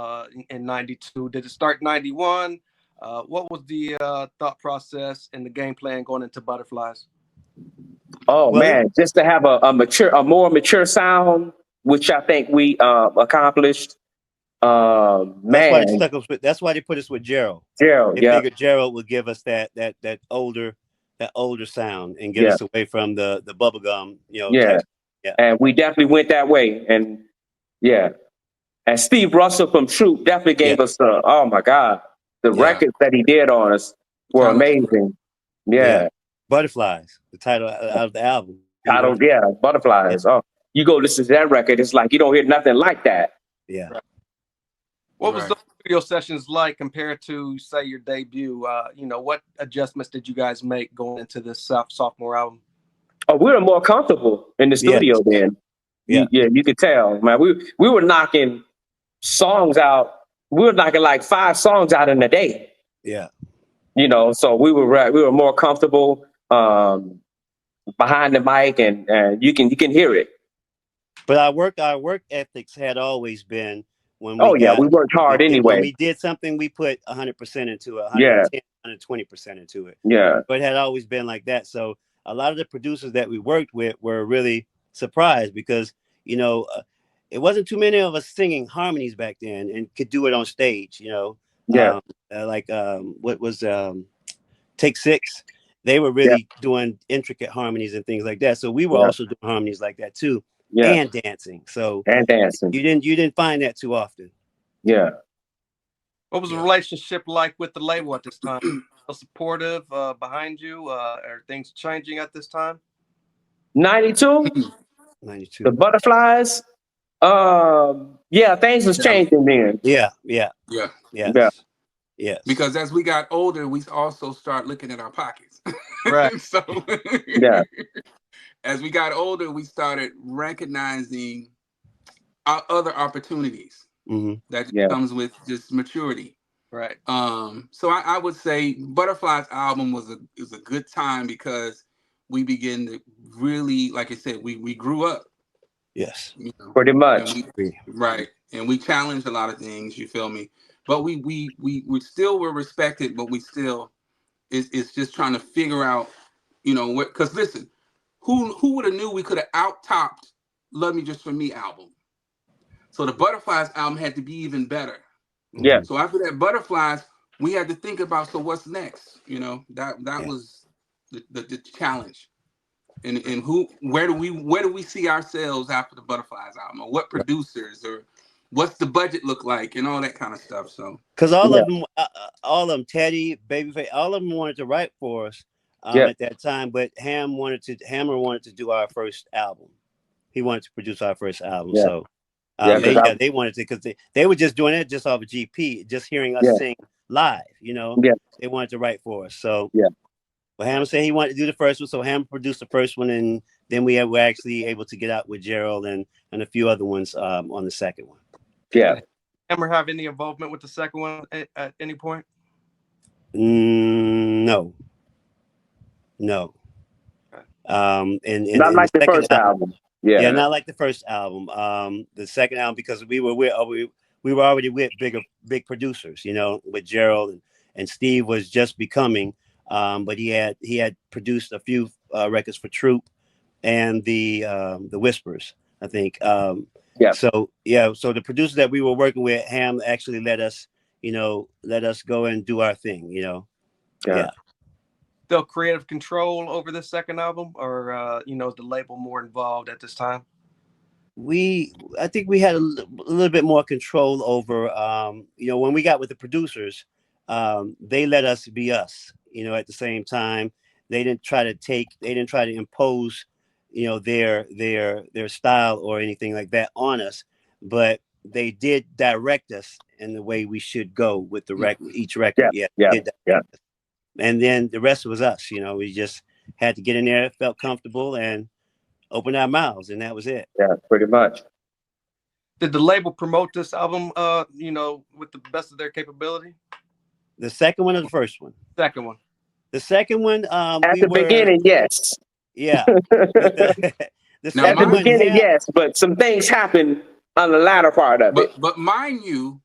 in '92? Did it start '91? What was the thought process and the game plan going into Butterflies? Oh man, just to have a more mature sound, which I think we accomplished. Man, that's why they put us with Gerald. Gerald, they figured Gerald would give us that older sound and get us away from the bubblegum, type. And we definitely went that way. And and Steve Russell from Troop definitely gave us oh my God, the records that he did on us were amazing. Butterflies, the title of the album. Butterflies. Oh, you go listen to that record, it's like you don't hear nothing like that. Right. What was the studio sessions like compared to, say, your debut? What adjustments did you guys make going into this sophomore album? Oh, we were more comfortable in the studio then. You could tell, man. We were knocking songs out. We were knocking like 5 songs out in a day. Yeah. So we were more comfortable behind the mic, and you can hear it. But our work ethics had always been when we worked hard anyway. When we did something, we put 100% into it, 110, 120% into it. Yeah. But it had always been like that. So a lot of the producers that we worked with were really surprised because, it wasn't too many of us singing harmonies back then and could do it on stage, what was Take 6. They were really doing intricate harmonies and things like that. So we were also doing harmonies like that too. And dancing. You didn't find that too often. Yeah. What was the relationship like with the label at this time? Supportive behind you? Are things changing at this time? 92. The Butterflies. Things was changing then. Yeah. Because as we got older, we also start looking at our pockets. Right. So as we got older, we started recognizing our other opportunities that comes with just maturity. Right. So I would say Butterflies album is a good time because we begin to really, like I said, we grew up. Yes. Pretty much. And we challenged a lot of things, you feel me? But we still were respected, but we still it's just trying to figure out, what, because listen, who would have knew we could have out-topped Love Me Just For Me album? So the Butterflies album had to be even better. Yeah. So after that Butterflies, we had to think about, so what's next? That was the challenge. And where do we see ourselves after the Butterflies album? Or what producers, or what's the budget look like, and all that kind of stuff. So because all of them, Teddy, Babyface, all of them wanted to write for us at that time, but Hammer wanted to do our first album. He wanted to produce our first album. So they wanted to, because they were just doing it just off of GP, just hearing us sing live, they wanted to write for us. So but Hammer said he wanted to do the first one, so Hammer produced the first one, and then were actually able to get out with Gerald and a few other ones on the second one. Yeah. Hammer have any involvement with the second one at any point? No, no. Okay. Not In the like the second first album, album. Yeah. yeah, not like the first album. The second album, because we were already with big producers, you know, with Gerald, and Steve was just becoming, but he had produced a few records for Troop and the Whispers, I think. Yeah. So the producers that we were working with, Ham actually let us go and do our thing, you know. Yeah. Still creative control over the second album, or is the label more involved at this time? I think we had a little bit more control over, when we got with the producers, they let us be us, at the same time. They didn't try to impose, their style or anything like that on us, but they did direct us in the way we should go with each record. Yeah. Yeah. Yeah. And then the rest was us, we just had to get in there, felt comfortable, and open our mouths, and that was it. Yeah, pretty much. Did the label promote this album, with the best of their capability? The second one or the first one? Second one. The second one, At the beginning, yes. Yeah. The Now, At the second one, beginning, yes, but some things happened on the latter part of it. But mind you,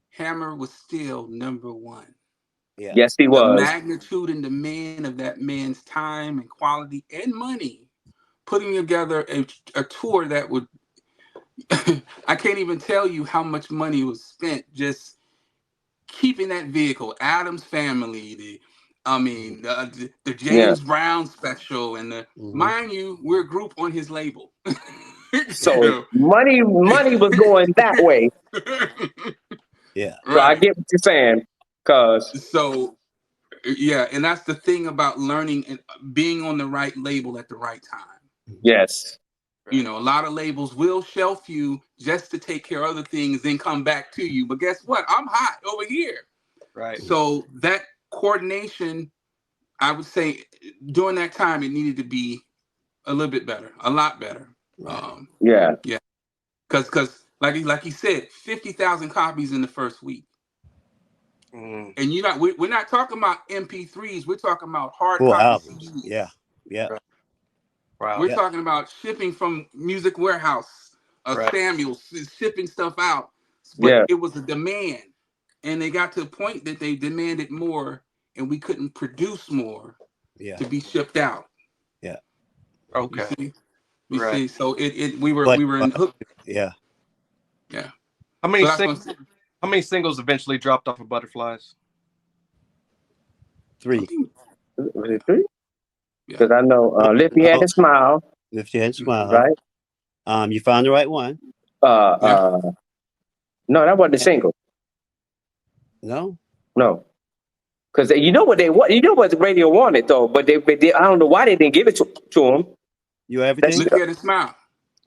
Hammer was still #1. Yeah. Yes, he The was. magnitude and demand of that man's time and quality and money, putting together a tour that would, I can't even tell you how much money was spent just keeping that vehicle, Adam's Family, the James Brown special, and mind you, we're a group on his label. So money was going that way. Yeah. So I get what you're saying, yeah, and that's the thing about learning and being on the right label at the right time. Yes. A lot of labels will shelf you just to take care of other things, then come back to you. But guess what? I'm hot over here. Right. So that coordination, I would say, during that time, it needed to be a little bit better, a lot better. Right. Yeah. Because like he said, 50,000 copies in the first week. And we're not talking about MP3s. We're talking about hard Full copy albums. CDs. Yeah. Wow. We're talking about shipping from Music Warehouse, Samuel shipping stuff out. But it was a demand, and they got to a point that they demanded more, and we couldn't produce more to be shipped out. Yeah. Okay. You see, so we were in hook. Yeah. Yeah. How many singles eventually dropped off of Butterflies? 3. Was it 3? Because I know Lift Your Head and Smile. Lift Your Head and Smile. Right. You found the right one. No, that wasn't a single. No. Because you know what the radio wanted though, but they I don't know why they didn't give it to them. You Everything. Lift Your Head and Smile.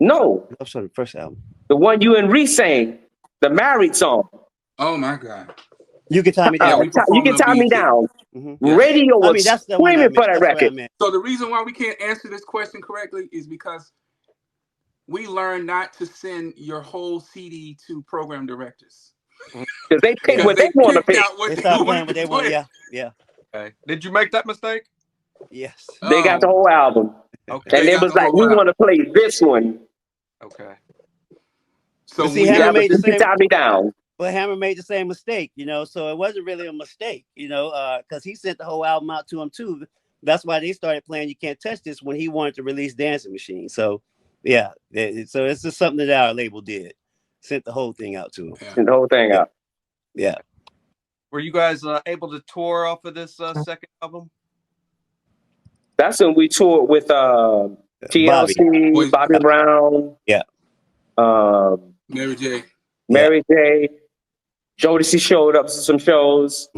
No. That's the first album. The one you and Reese sang, the Married song. Oh my God. You Can Tie Me Down. You Can Tie Me Down. Radio was screaming for that record. So the reason why we can't answer this question correctly is because we learned not to send your whole CD to program directors. Because they pick what they want to pick. They start playing what they want. Yeah. Okay. Did you make that mistake? Yes. They got the whole album. Okay. And it was like, we want to play this one. Okay. So see, Hammer made the same. Tie Me Down. But Hammer made the same mistake, so it wasn't really a mistake, because he sent the whole album out to him too. That's why they started playing You Can't Touch This when he wanted to release Dancing Machine. So, yeah. So it's just something that our label did. Sent the whole thing out to him. Sent the whole thing out. Yeah. Were you guys able to tour off of this second album? That's when we toured with TLC, Bobby Brown. Yeah. Mary J. Jodeci showed up to some shows.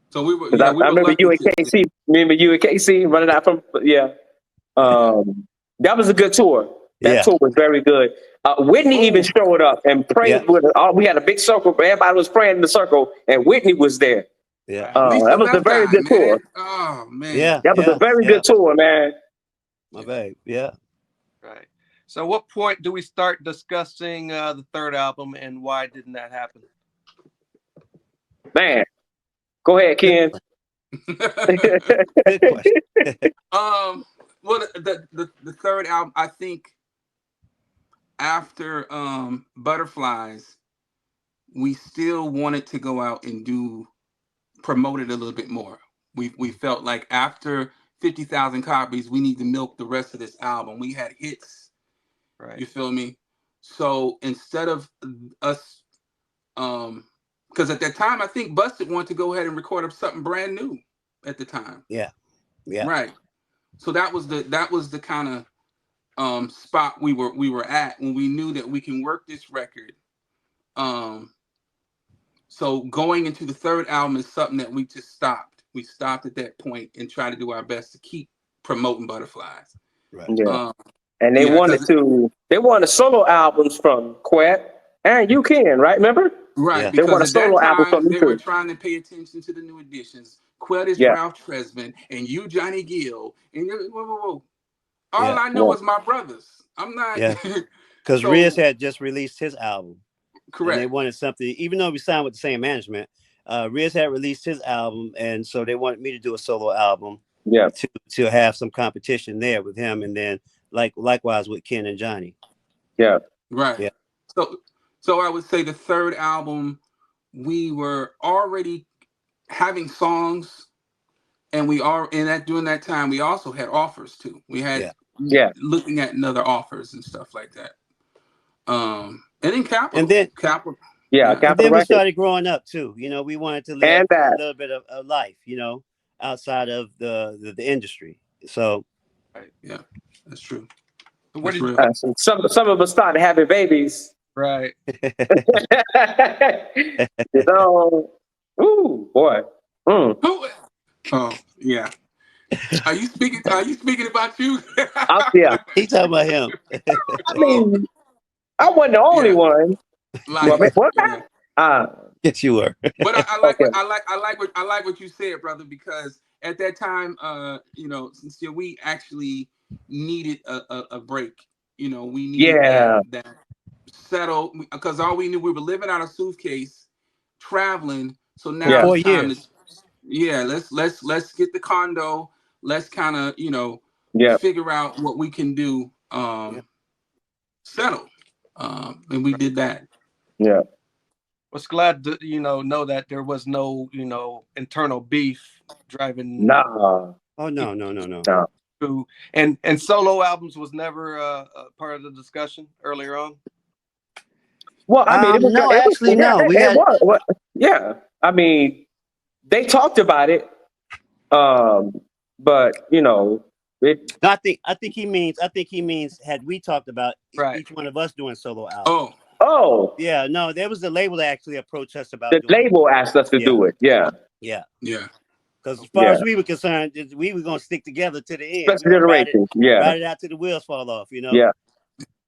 So we were. I remember you and KC. Remember you and KC running out from that was a good tour. That tour was very good. Whitney even showed up and prayed with us. We had a big circle. Everybody was praying in the circle, and Whitney was there. Yeah, that was a very good tour. Oh man, yeah, that was a very good tour, man. My babe, yeah. Right. So, what point do we start discussing the third album, and why didn't that happen? Man, go ahead, Ken. Good question. Well, the third album, I think after Butterflies, we still wanted to go out and promote it a little bit more. We felt like after 50,000 copies, we need to milk the rest of this album. We had hits, Right. you feel me? So instead of us, because at that time I think Busted wanted to go ahead and record up something brand new at the time. Yeah. Right. So that was the kind of spot we were at when we knew that we can work this record. So going into the third album is something that we just stopped. We stopped at that point and tried to do our best to keep promoting Butterflies. Right. Yeah. And they wanted solo albums from Quet and you can, right? Remember? Right, Yeah. They want a because at that solo album time from you they were too. trying to pay attention to the new additions. Quet is Yeah. Ralph Tresvant and you Johnny Gill. And whoa. All Yeah. I know is my brothers. I'm not. Yeah. Because So Riz had just released his album. correct. And they wanted something, even though we signed with the same management, Riz had released his album, and so they wanted me to do a solo album. Yeah. To have some competition there with him, and then likewise with Ken and Johnny. Yeah. Right. Yeah. So I would say the third album, we were already having songs, and during that time we also had offers too. We had looking at another offers and stuff like that. And then Capital. And then Capital. Yeah. And then we started growing up too. You know, we wanted to live a little bit of life, you know, outside of the industry. So yeah, that's true. So what did some of us started having babies. Right. You know, ooh, boy. Oh, yeah. Are you speaking about you? Yeah. He talking about him. I mean, I wasn't the only one. Yes, you were. But I like what you said, brother, because at that time, Sin-seer, we actually needed a break. You know, we needed that settle, because all we knew, we were living out of suitcase, traveling. So now it's time to let's get the condo. Let's kind of figure out what we can do. Settle. And we did that. Yeah. Was glad to know that there was no internal beef driving. Nah. Oh no. And solo albums was never a part of the discussion earlier on. Well, I mean, yeah. I mean, they talked about it, but you know, I think he means had we talked about each one of us doing solo albums. Oh, yeah, no, there was the label that actually approached us about the label asked us to do it. Yeah. Because as far as we were concerned, we were going to stick together to the end. Special Generation. Ride it out till the wheels fall off. You know. Yeah.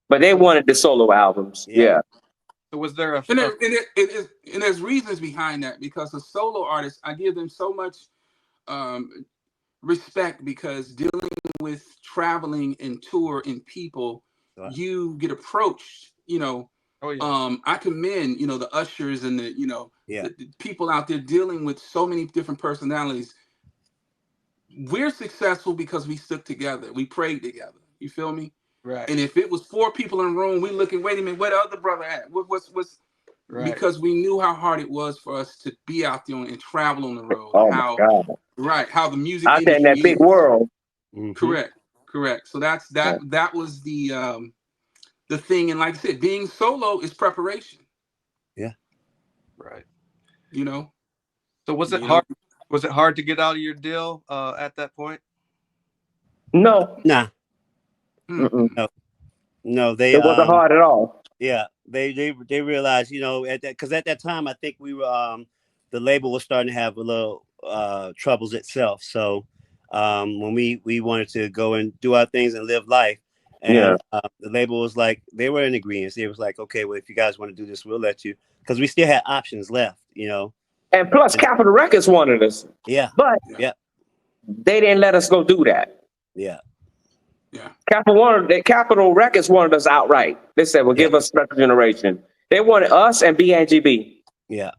But they wanted the solo albums. Yeah. So was there and there's reasons behind that, because a solo artist, I give them so much respect, because dealing with traveling and tour and people, you get approached, I commend, the ushers and the people out there dealing with so many different personalities. We're successful because we stuck together. We prayed together. You feel me? Right. And if it was 4 people in the room, we looking, wait a minute, where the other brother at? What's right. Because we knew how hard it was for us to be out there and travel on the road. My God. Right. How the music out there in that big world. Mm-hmm. Correct. So that was the thing. And like I said, being solo is preparation. Yeah. Right. So was it hard? Was it hard to get out of your deal at that point? No. Nah. No, it wasn't hard at all. Yeah, they realized, because at that time I think we were the label was starting to have a little troubles itself. So when we wanted to go and do our things and live life, and the label was like, they were in agreement. It was like, okay, well, if you guys want to do this, we'll let you, because we still had options left, And plus, Capitol Records wanted us. Yeah, but they didn't let us go do that. Yeah. Capitol Records wanted us outright. They said, "Well, give us Special Generation." They wanted us and BNGB. Yeah.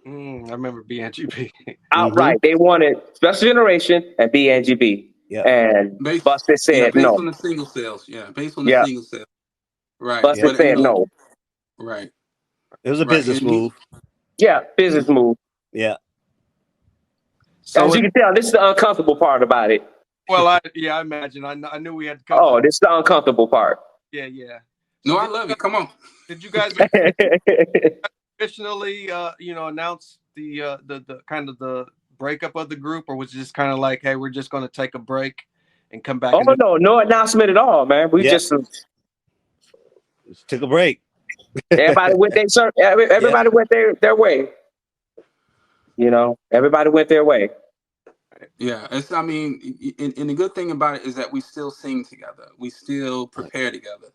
I remember BNGB. Outright, they wanted Special Generation and BNGB, and Busted said based no. on the single sales. Yeah, based on the Yeah, single sales. Right, Busted but you said know, no. right, It was a right, business and me, move. Yeah, business move. Yeah. So As you can tell, this is the uncomfortable part about it. well, I imagine. I knew we had to come. Oh, this is the uncomfortable part. Yeah. So no, I love it. Come on. did you guys officially, announce the kind of the breakup of the group, or was it just kind of like, hey, we're just going to take a break and come back? Oh no announcement at all, man. We just took a break. everybody went everybody went their way. You know, everybody went their way. Yeah, it's. I mean, and the good thing about it is that we still sing together. We still prepare together.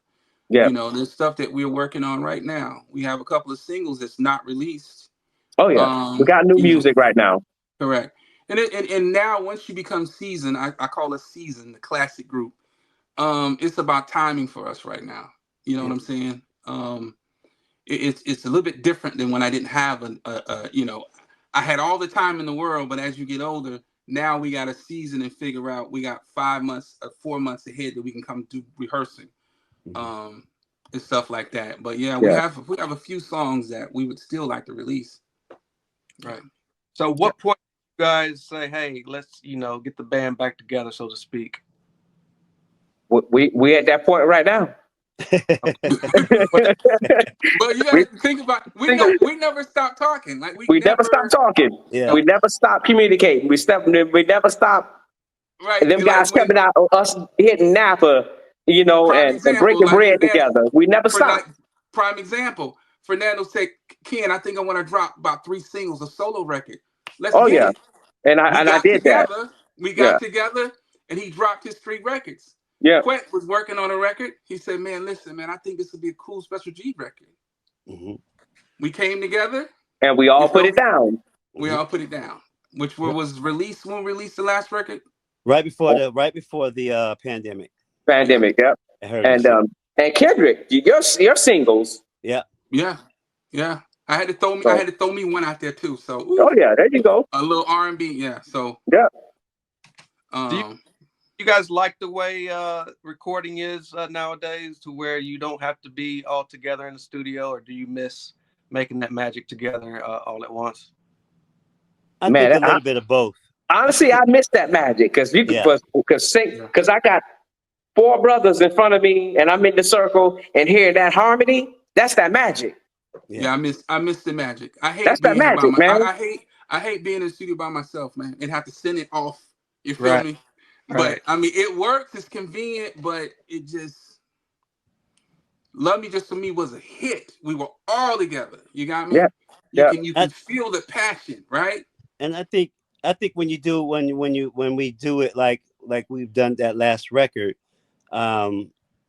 Yeah. You know, there's stuff that we're working on right now. We have a couple of singles that's not released. Oh yeah, we got new music right now. Correct. And now once you become seasoned, I call it seasoned, the classic group. It's about timing for us right now. You know what I'm saying? It's a little bit different than when I didn't have I had all the time in the world, but as you get older, now we got to season and figure out. We got 5 months, 4 months ahead that we can come do rehearsing, and stuff like that. But yeah, we have a few songs that we would still like to release. Right. So what point do you guys say, hey, let's get the band back together, so to speak? We at that point right now. But you gotta think about we never stopped talking. Like we never stopped talking. Yeah. We never stopped communicating. We never stopped. Right. And them guys coming out us hitting Napa, and breaking bread together. We never stopped. Prime example. Fernando said, Ken, I think I want to drop about 3 singles, a solo record. Let's get it. And I did that. We got together and he dropped his 3 records. Yeah. Quet was working on a record. He said, man, listen, man, I think this would be a cool Special G record. We came together. And we all put it down. We all put it down. Which was released when we released the last record? Right before the pandemic. Pandemic, yep. And Kendrick, your singles. Yeah. I had to throw me one out there too. So there you go. A little R&B, yeah. So do you guys like the way recording is nowadays, to where you don't have to be all together in the studio, or do you miss making that magic together all at once? I think a little bit of both. Honestly, I miss that magic because I got 4 brothers in front of me and I'm in the circle and hearing that harmony. That's that magic. Yeah, I miss the magic. I hate that's that magic, man. I hate being in the studio by myself, man, and have to send it off. You feel me? But I mean, it works. It's convenient, but it just "Love Me Just For Me" was a hit. We were all together. You got me? You can feel the passion, right? And I think when we do it like we've done that last record,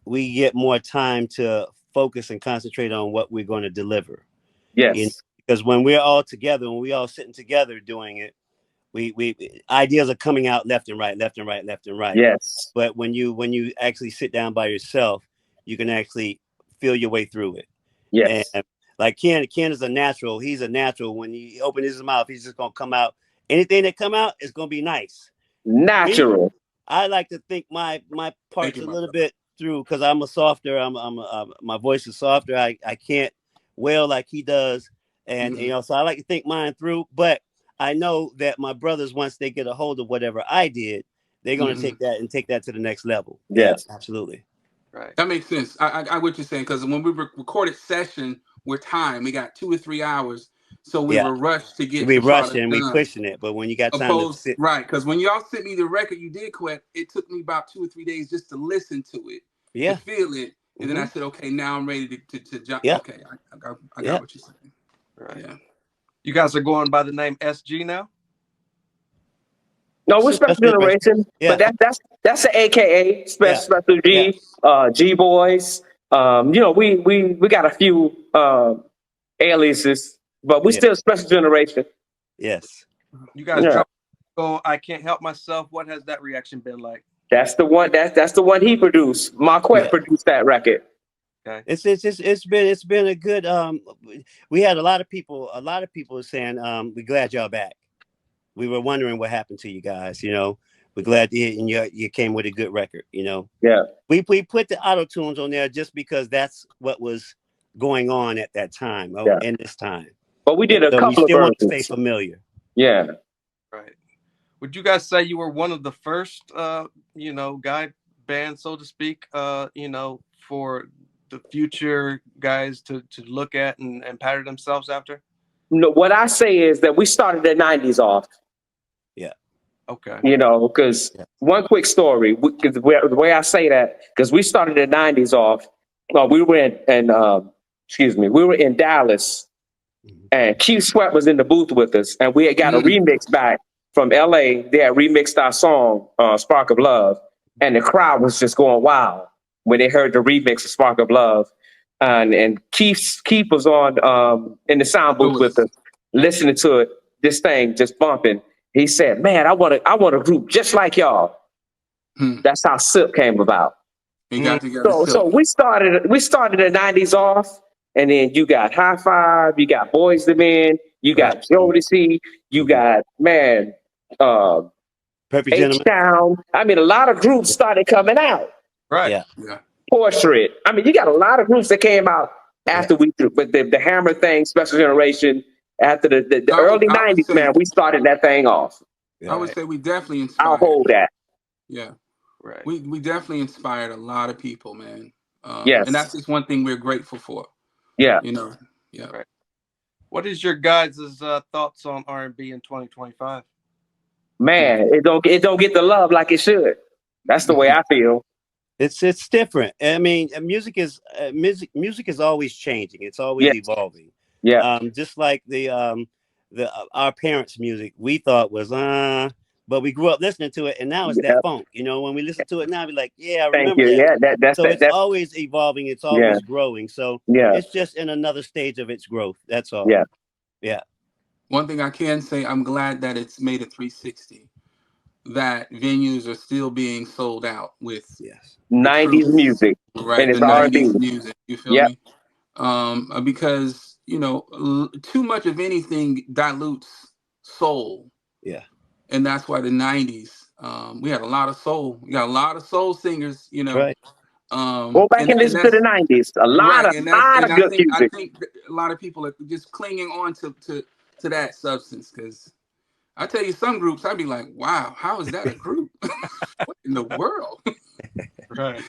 we get more time to focus and concentrate on what we're going to deliver. Yes. Because when we're all together, when we all sitting together doing it, we ideas are coming out left and right. Yes. But when you actually sit down by yourself, you can actually feel your way through it. Yes. And like Ken is a natural. He's a natural. When he opens his mouth, he's just gonna come out. Anything that come out is gonna be nice. Natural. I like to think my parts a little bit through, because I'm a softer. My voice is softer. I can't wail like he does, and so I like to think mine through. But I know that my brothers, once they get a hold of whatever I did, they're gonna take that to the next level. Yes, absolutely. Right. That makes sense. I what you're saying, because when we recorded session with time, we got 2 or 3 hours, so we were rushed to get. We rushing, we pushing it, but when you got time to sit, right? Because when y'all sent me the record you did quit, it took me about 2 or 3 days just to listen to it, to feel it, and then I said, okay, now I'm ready to jump. Yeah. Okay, I got what you're saying. Right. Yeah. You guys are going by the name SG now? No, we're Special Generation, but that's an AKA Special G, G Boys. We got a few aliases, but we still Special Generation. Yes. You guys go, I Can't Help Myself. What has that reaction been like? That's the one. That's the one he produced. Marquette produced that record. Okay. It's been a good we had a lot of people saying we're glad y'all back. We were wondering what happened to you guys, you know. We're glad you came with a good record, you know. Yeah. We put the auto tunes on there just because that's what was going on at that time, Yeah. in this time. But we did and a so we couple of still want to stay versions. familiar. Yeah. Right. Would you guys say you were one of the first, guy bands, so to speak, for the future guys to look at and pattern themselves after? No, what I say is that we started the '90s off. Yeah. Okay. You know, because one quick story, because the way I say that, because we started the '90s off. We were we were in Dallas, and Keith Sweat was in the booth with us, and we had got a remix back from LA. They had remixed our song, Spark of Love, and the crowd was just going wild when they heard the remix of Spark of Love. And Keith was on in the sound booth with us, listening to it, this thing just bumping. He said, "Man, I want a group just like y'all." That's how SIP came about. We got together. So we started the '90s off, and then you got High Five, you got Boys the Men, you got Jodeci, you got Perfect H Gentleman. Town. I mean, a lot of groups started coming out. Right. Yeah. Portrait. I mean, you got a lot of groups that came out after we threw, but the Hammer thing, Special Generation, after the early '90s, man, we started that thing off. I would say we definitely I'll inspired. hold that. Yeah. Right. We definitely inspired a lot of people, man. Yes. And that's just one thing we're grateful for. Yeah. You know. Yeah. Right. What is your guys' thoughts on R&B in 2025? Man, it don't get the love like it should. That's the way I feel. It's different. I mean, music is always changing. It's always evolving. Yeah. Just like our parents' music, we thought was but we grew up listening to it, and now it's that funk. You know, when we listen to it now, we're like, yeah, I Thank remember you. that. Yeah, So it's always evolving. It's always growing. So it's just in another stage of its growth. That's all. Yeah. Yeah. One thing I can say, I'm glad that it's made a 360. That venues are still being sold out with 90s music, right? and The it's R&B. 90s music. You feel me? Because too much of anything dilutes soul. Yeah. And that's why the 90s, we had a lot of soul. We got a lot of soul singers. You know. Right. Go back and listen to the '90s. A lot of good music. I think a lot of people are just clinging on to that substance, because I tell you, some groups I'd be like, wow, how is that a group? What in the world? Right.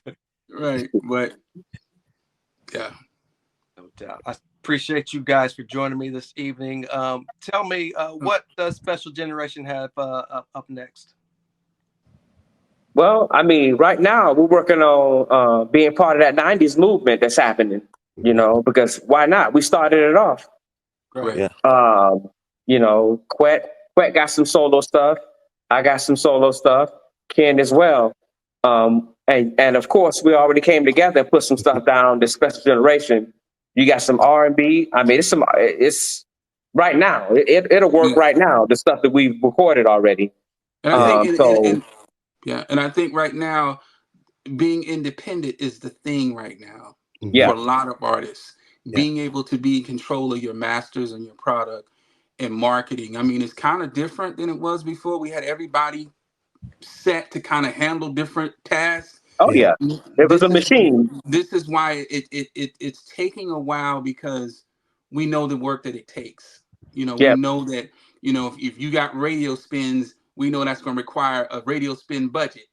Right. But yeah. No doubt. I appreciate you guys for joining me this evening. Tell me, what does Special Generation have up next? Well, I mean, right now we're working on being part of that '90s movement that's happening. You know, because why not? We started it off. Right. Yeah. Quet got some solo stuff. I got some solo stuff. Ken as well. And of course, we already came together and put some stuff down. The Special Generation. You got some R&B. I mean, it's right now. It'll work right now. The stuff that we've recorded already. And I think, and I think right now, being independent is the thing right now for a lot of artists. Being able to be in control of your masters and your product and marketing. I mean, it's kind of different than it was before. We had everybody set to kind of handle different tasks. Oh yeah, it was a machine. This is why it's taking a while, because we know the work that it takes. We know that if you got radio spins, we know that's going to require a radio spin budget.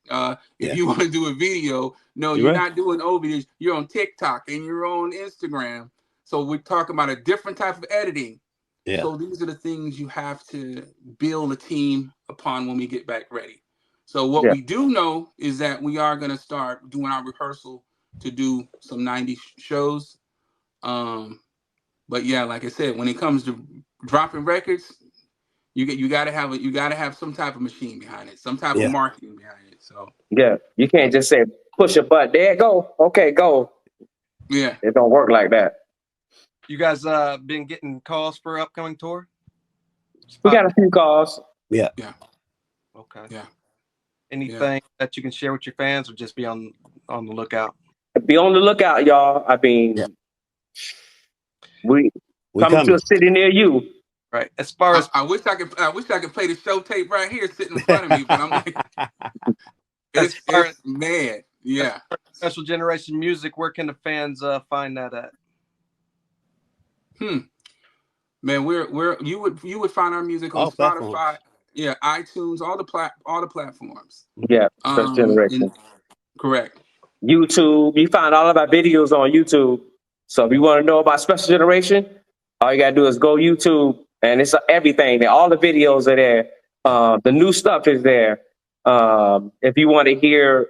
If you want to do a video, you're not doing videos. You're on TikTok and you're on Instagram. So we're talking about a different type of editing. Yeah. So these are the things you have to build a team upon when we get back ready. So what we do know is that we are going to start doing our rehearsal to do some 90s shows. But yeah, like I said, when it comes to dropping records, you got to have some type of machine behind it, some type of marketing behind it. So you can't just say push a button, there go, okay, go. Yeah, it don't work like that. You guys been getting calls for upcoming tour? We got a few calls. Yeah. Okay. Yeah. Anything that you can share with your fans, or just be on the lookout? Be on the lookout, y'all. I mean, we coming to coming. a city near you. Right. As far as I wish I could play the show tape right here sitting in front of me, but I'm like, as far it's man, as yeah. far as Special Generation music, where can the fans find that at? Man, you would find our music on All Spotify, platforms. yeah, iTunes, all the platforms. Yeah, Special Generation. Correct. YouTube. You find all of our videos on YouTube. So if you want to know about Special Generation, all you gotta do is go YouTube, and it's everything. All the videos are there. The new stuff is there. If you want to hear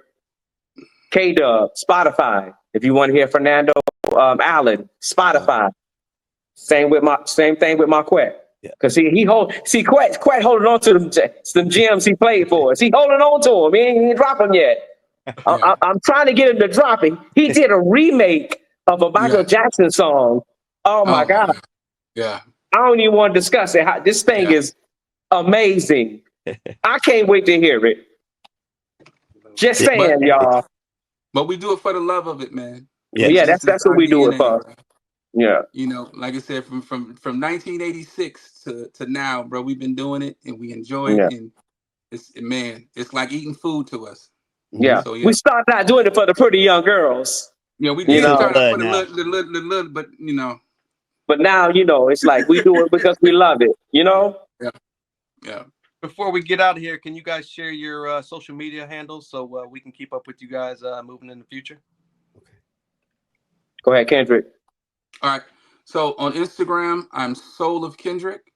K-Dub, Spotify. If you want to hear Fernando Allen, Spotify. Same thing with Marquette. Cause Quet holding on to some gems he played for us. He holding on to them. He ain't drop them yet. I'm trying to get him to drop it. He did a remake of a Michael Jackson song. Oh my God. Yeah. I don't even want to discuss it. This thing is amazing. I can't wait to hear it. Just saying, y'all. But we do it for the love of it, man. Yeah, that's what we do it for. Bro. Yeah. You know, like I said, from 1986 to now, bro, we've been doing it and we enjoy it, and it's like eating food to us. Yeah. So We started out doing it for the pretty young girls. Yeah, we did start out for the little, but you know. But now, it's like we do it because we love it, Yeah. Before we get out of here, can you guys share your social media handles so we can keep up with you guys moving in the future? Okay. Go ahead, Kendrick. All right. So on Instagram, I'm Soul of Kendrick.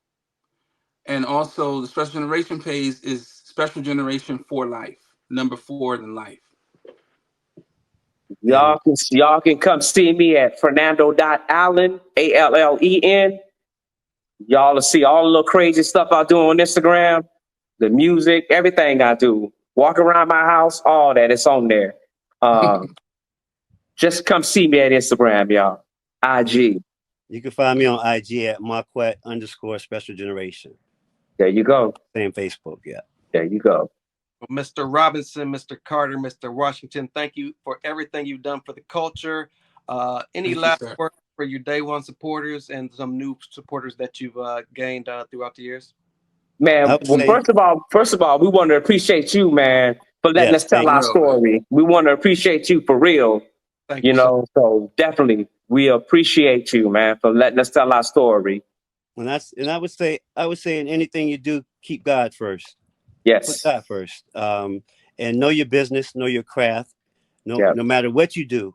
And also the Special Generation page is Special Generation for Life. Number 4 in life. Y'all can come see me at Fernando.Allen, Allen. Y'all will see all the little crazy stuff I do on Instagram, the music, everything I do. Walk around my house, all that, it's on there. Just come see me at Instagram, y'all. IG. You can find me on IG at Marquette_Special Generation. There you go. Same Facebook, yeah. There you go. Well, Mr. Robinson, Mr. Carter, Mr. Washington, thank you for everything you've done for the culture. Any last words for your day one supporters and some new supporters that you've gained throughout the years? Man, first of all, we want to appreciate you, man, for letting us tell our story. We want to appreciate you for real. Thank you. So definitely we appreciate you, man, for letting us tell our story. And I would say in anything you do, keep God first. Yes. Put God first. And know your business, know your craft. No matter what you do,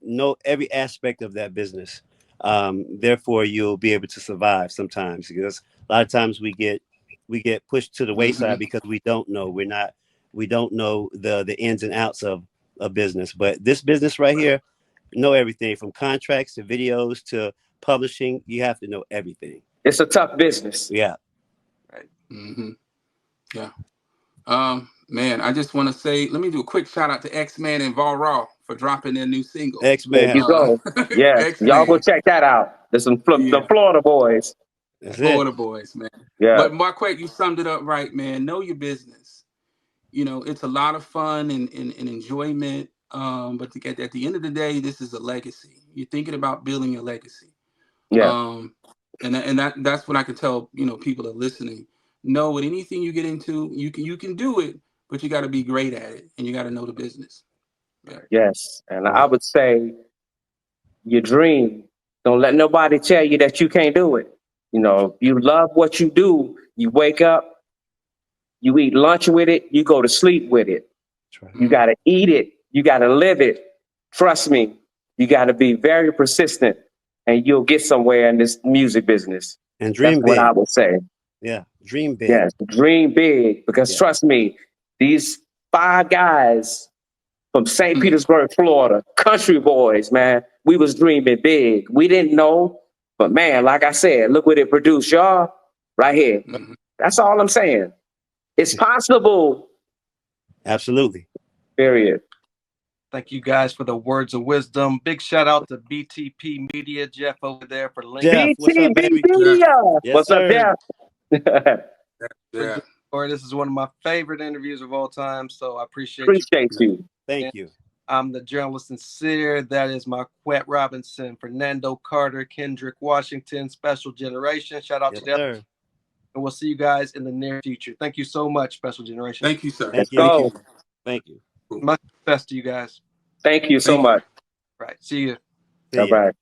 know every aspect of that business. Therefore, you'll be able to survive sometimes, because a lot of times we get pushed to the wayside because we don't know. We don't know the ins and outs of a business. But this business right here, know everything from contracts to videos to publishing. You have to know everything. It's a tough business. Yeah. Right. Mm-hmm. Yeah. Man, I just want to say, let me do a quick shout out to X-Man and Vol Raw for dropping their new single. X-Man. There you go. Yeah. Y'all go check that out. There's some the Florida boys. Florida boys, man. Yeah. But Marquette, you summed it up right, man. Know your business. It's a lot of fun and enjoyment. But at the end of the day, this is a legacy. You're thinking about building your legacy. Yeah. And that's what I can tell, people are listening. Know with anything you get into, you can do it, but you got to be great at it, and you got to know the business. Yeah. Yes. And I would say your dream. Don't let nobody tell you that you can't do it. You love what you do. You wake up, you eat lunch with it, you go to sleep with it. Right. You got to eat it. You got to live it. Trust me, you got to be very persistent, and you'll get somewhere in this music business. And dream big. What I would say. Yeah, dream big. Yes, dream big, because trust me, these 5 guys from St. Petersburg, Florida, country boys, man, we was dreaming big. We didn't know, but man, like I said, look what it produced, y'all, right here. That's all I'm saying. It's possible. Absolutely. Period. Thank you guys for the words of wisdom. Big shout out to BTP Media, Jeff over there for linking. Jeff, what's up, baby? Media. Yes, what's up, Jeff? This is one of my favorite interviews of all time, so I appreciate you. Thank you. I'm the journalist Sin-seer. That is Marquette Robinson, Fernando Carter, Kendrick Washington, Special Generation. Shout out to them. Sir. And we'll see you guys in the near future. Thank you so much, Special Generation. Thank you, sir. Thank you. Let's go. Thank you. Much best to you guys. Thank you so much. Right. See you. See All ya. right.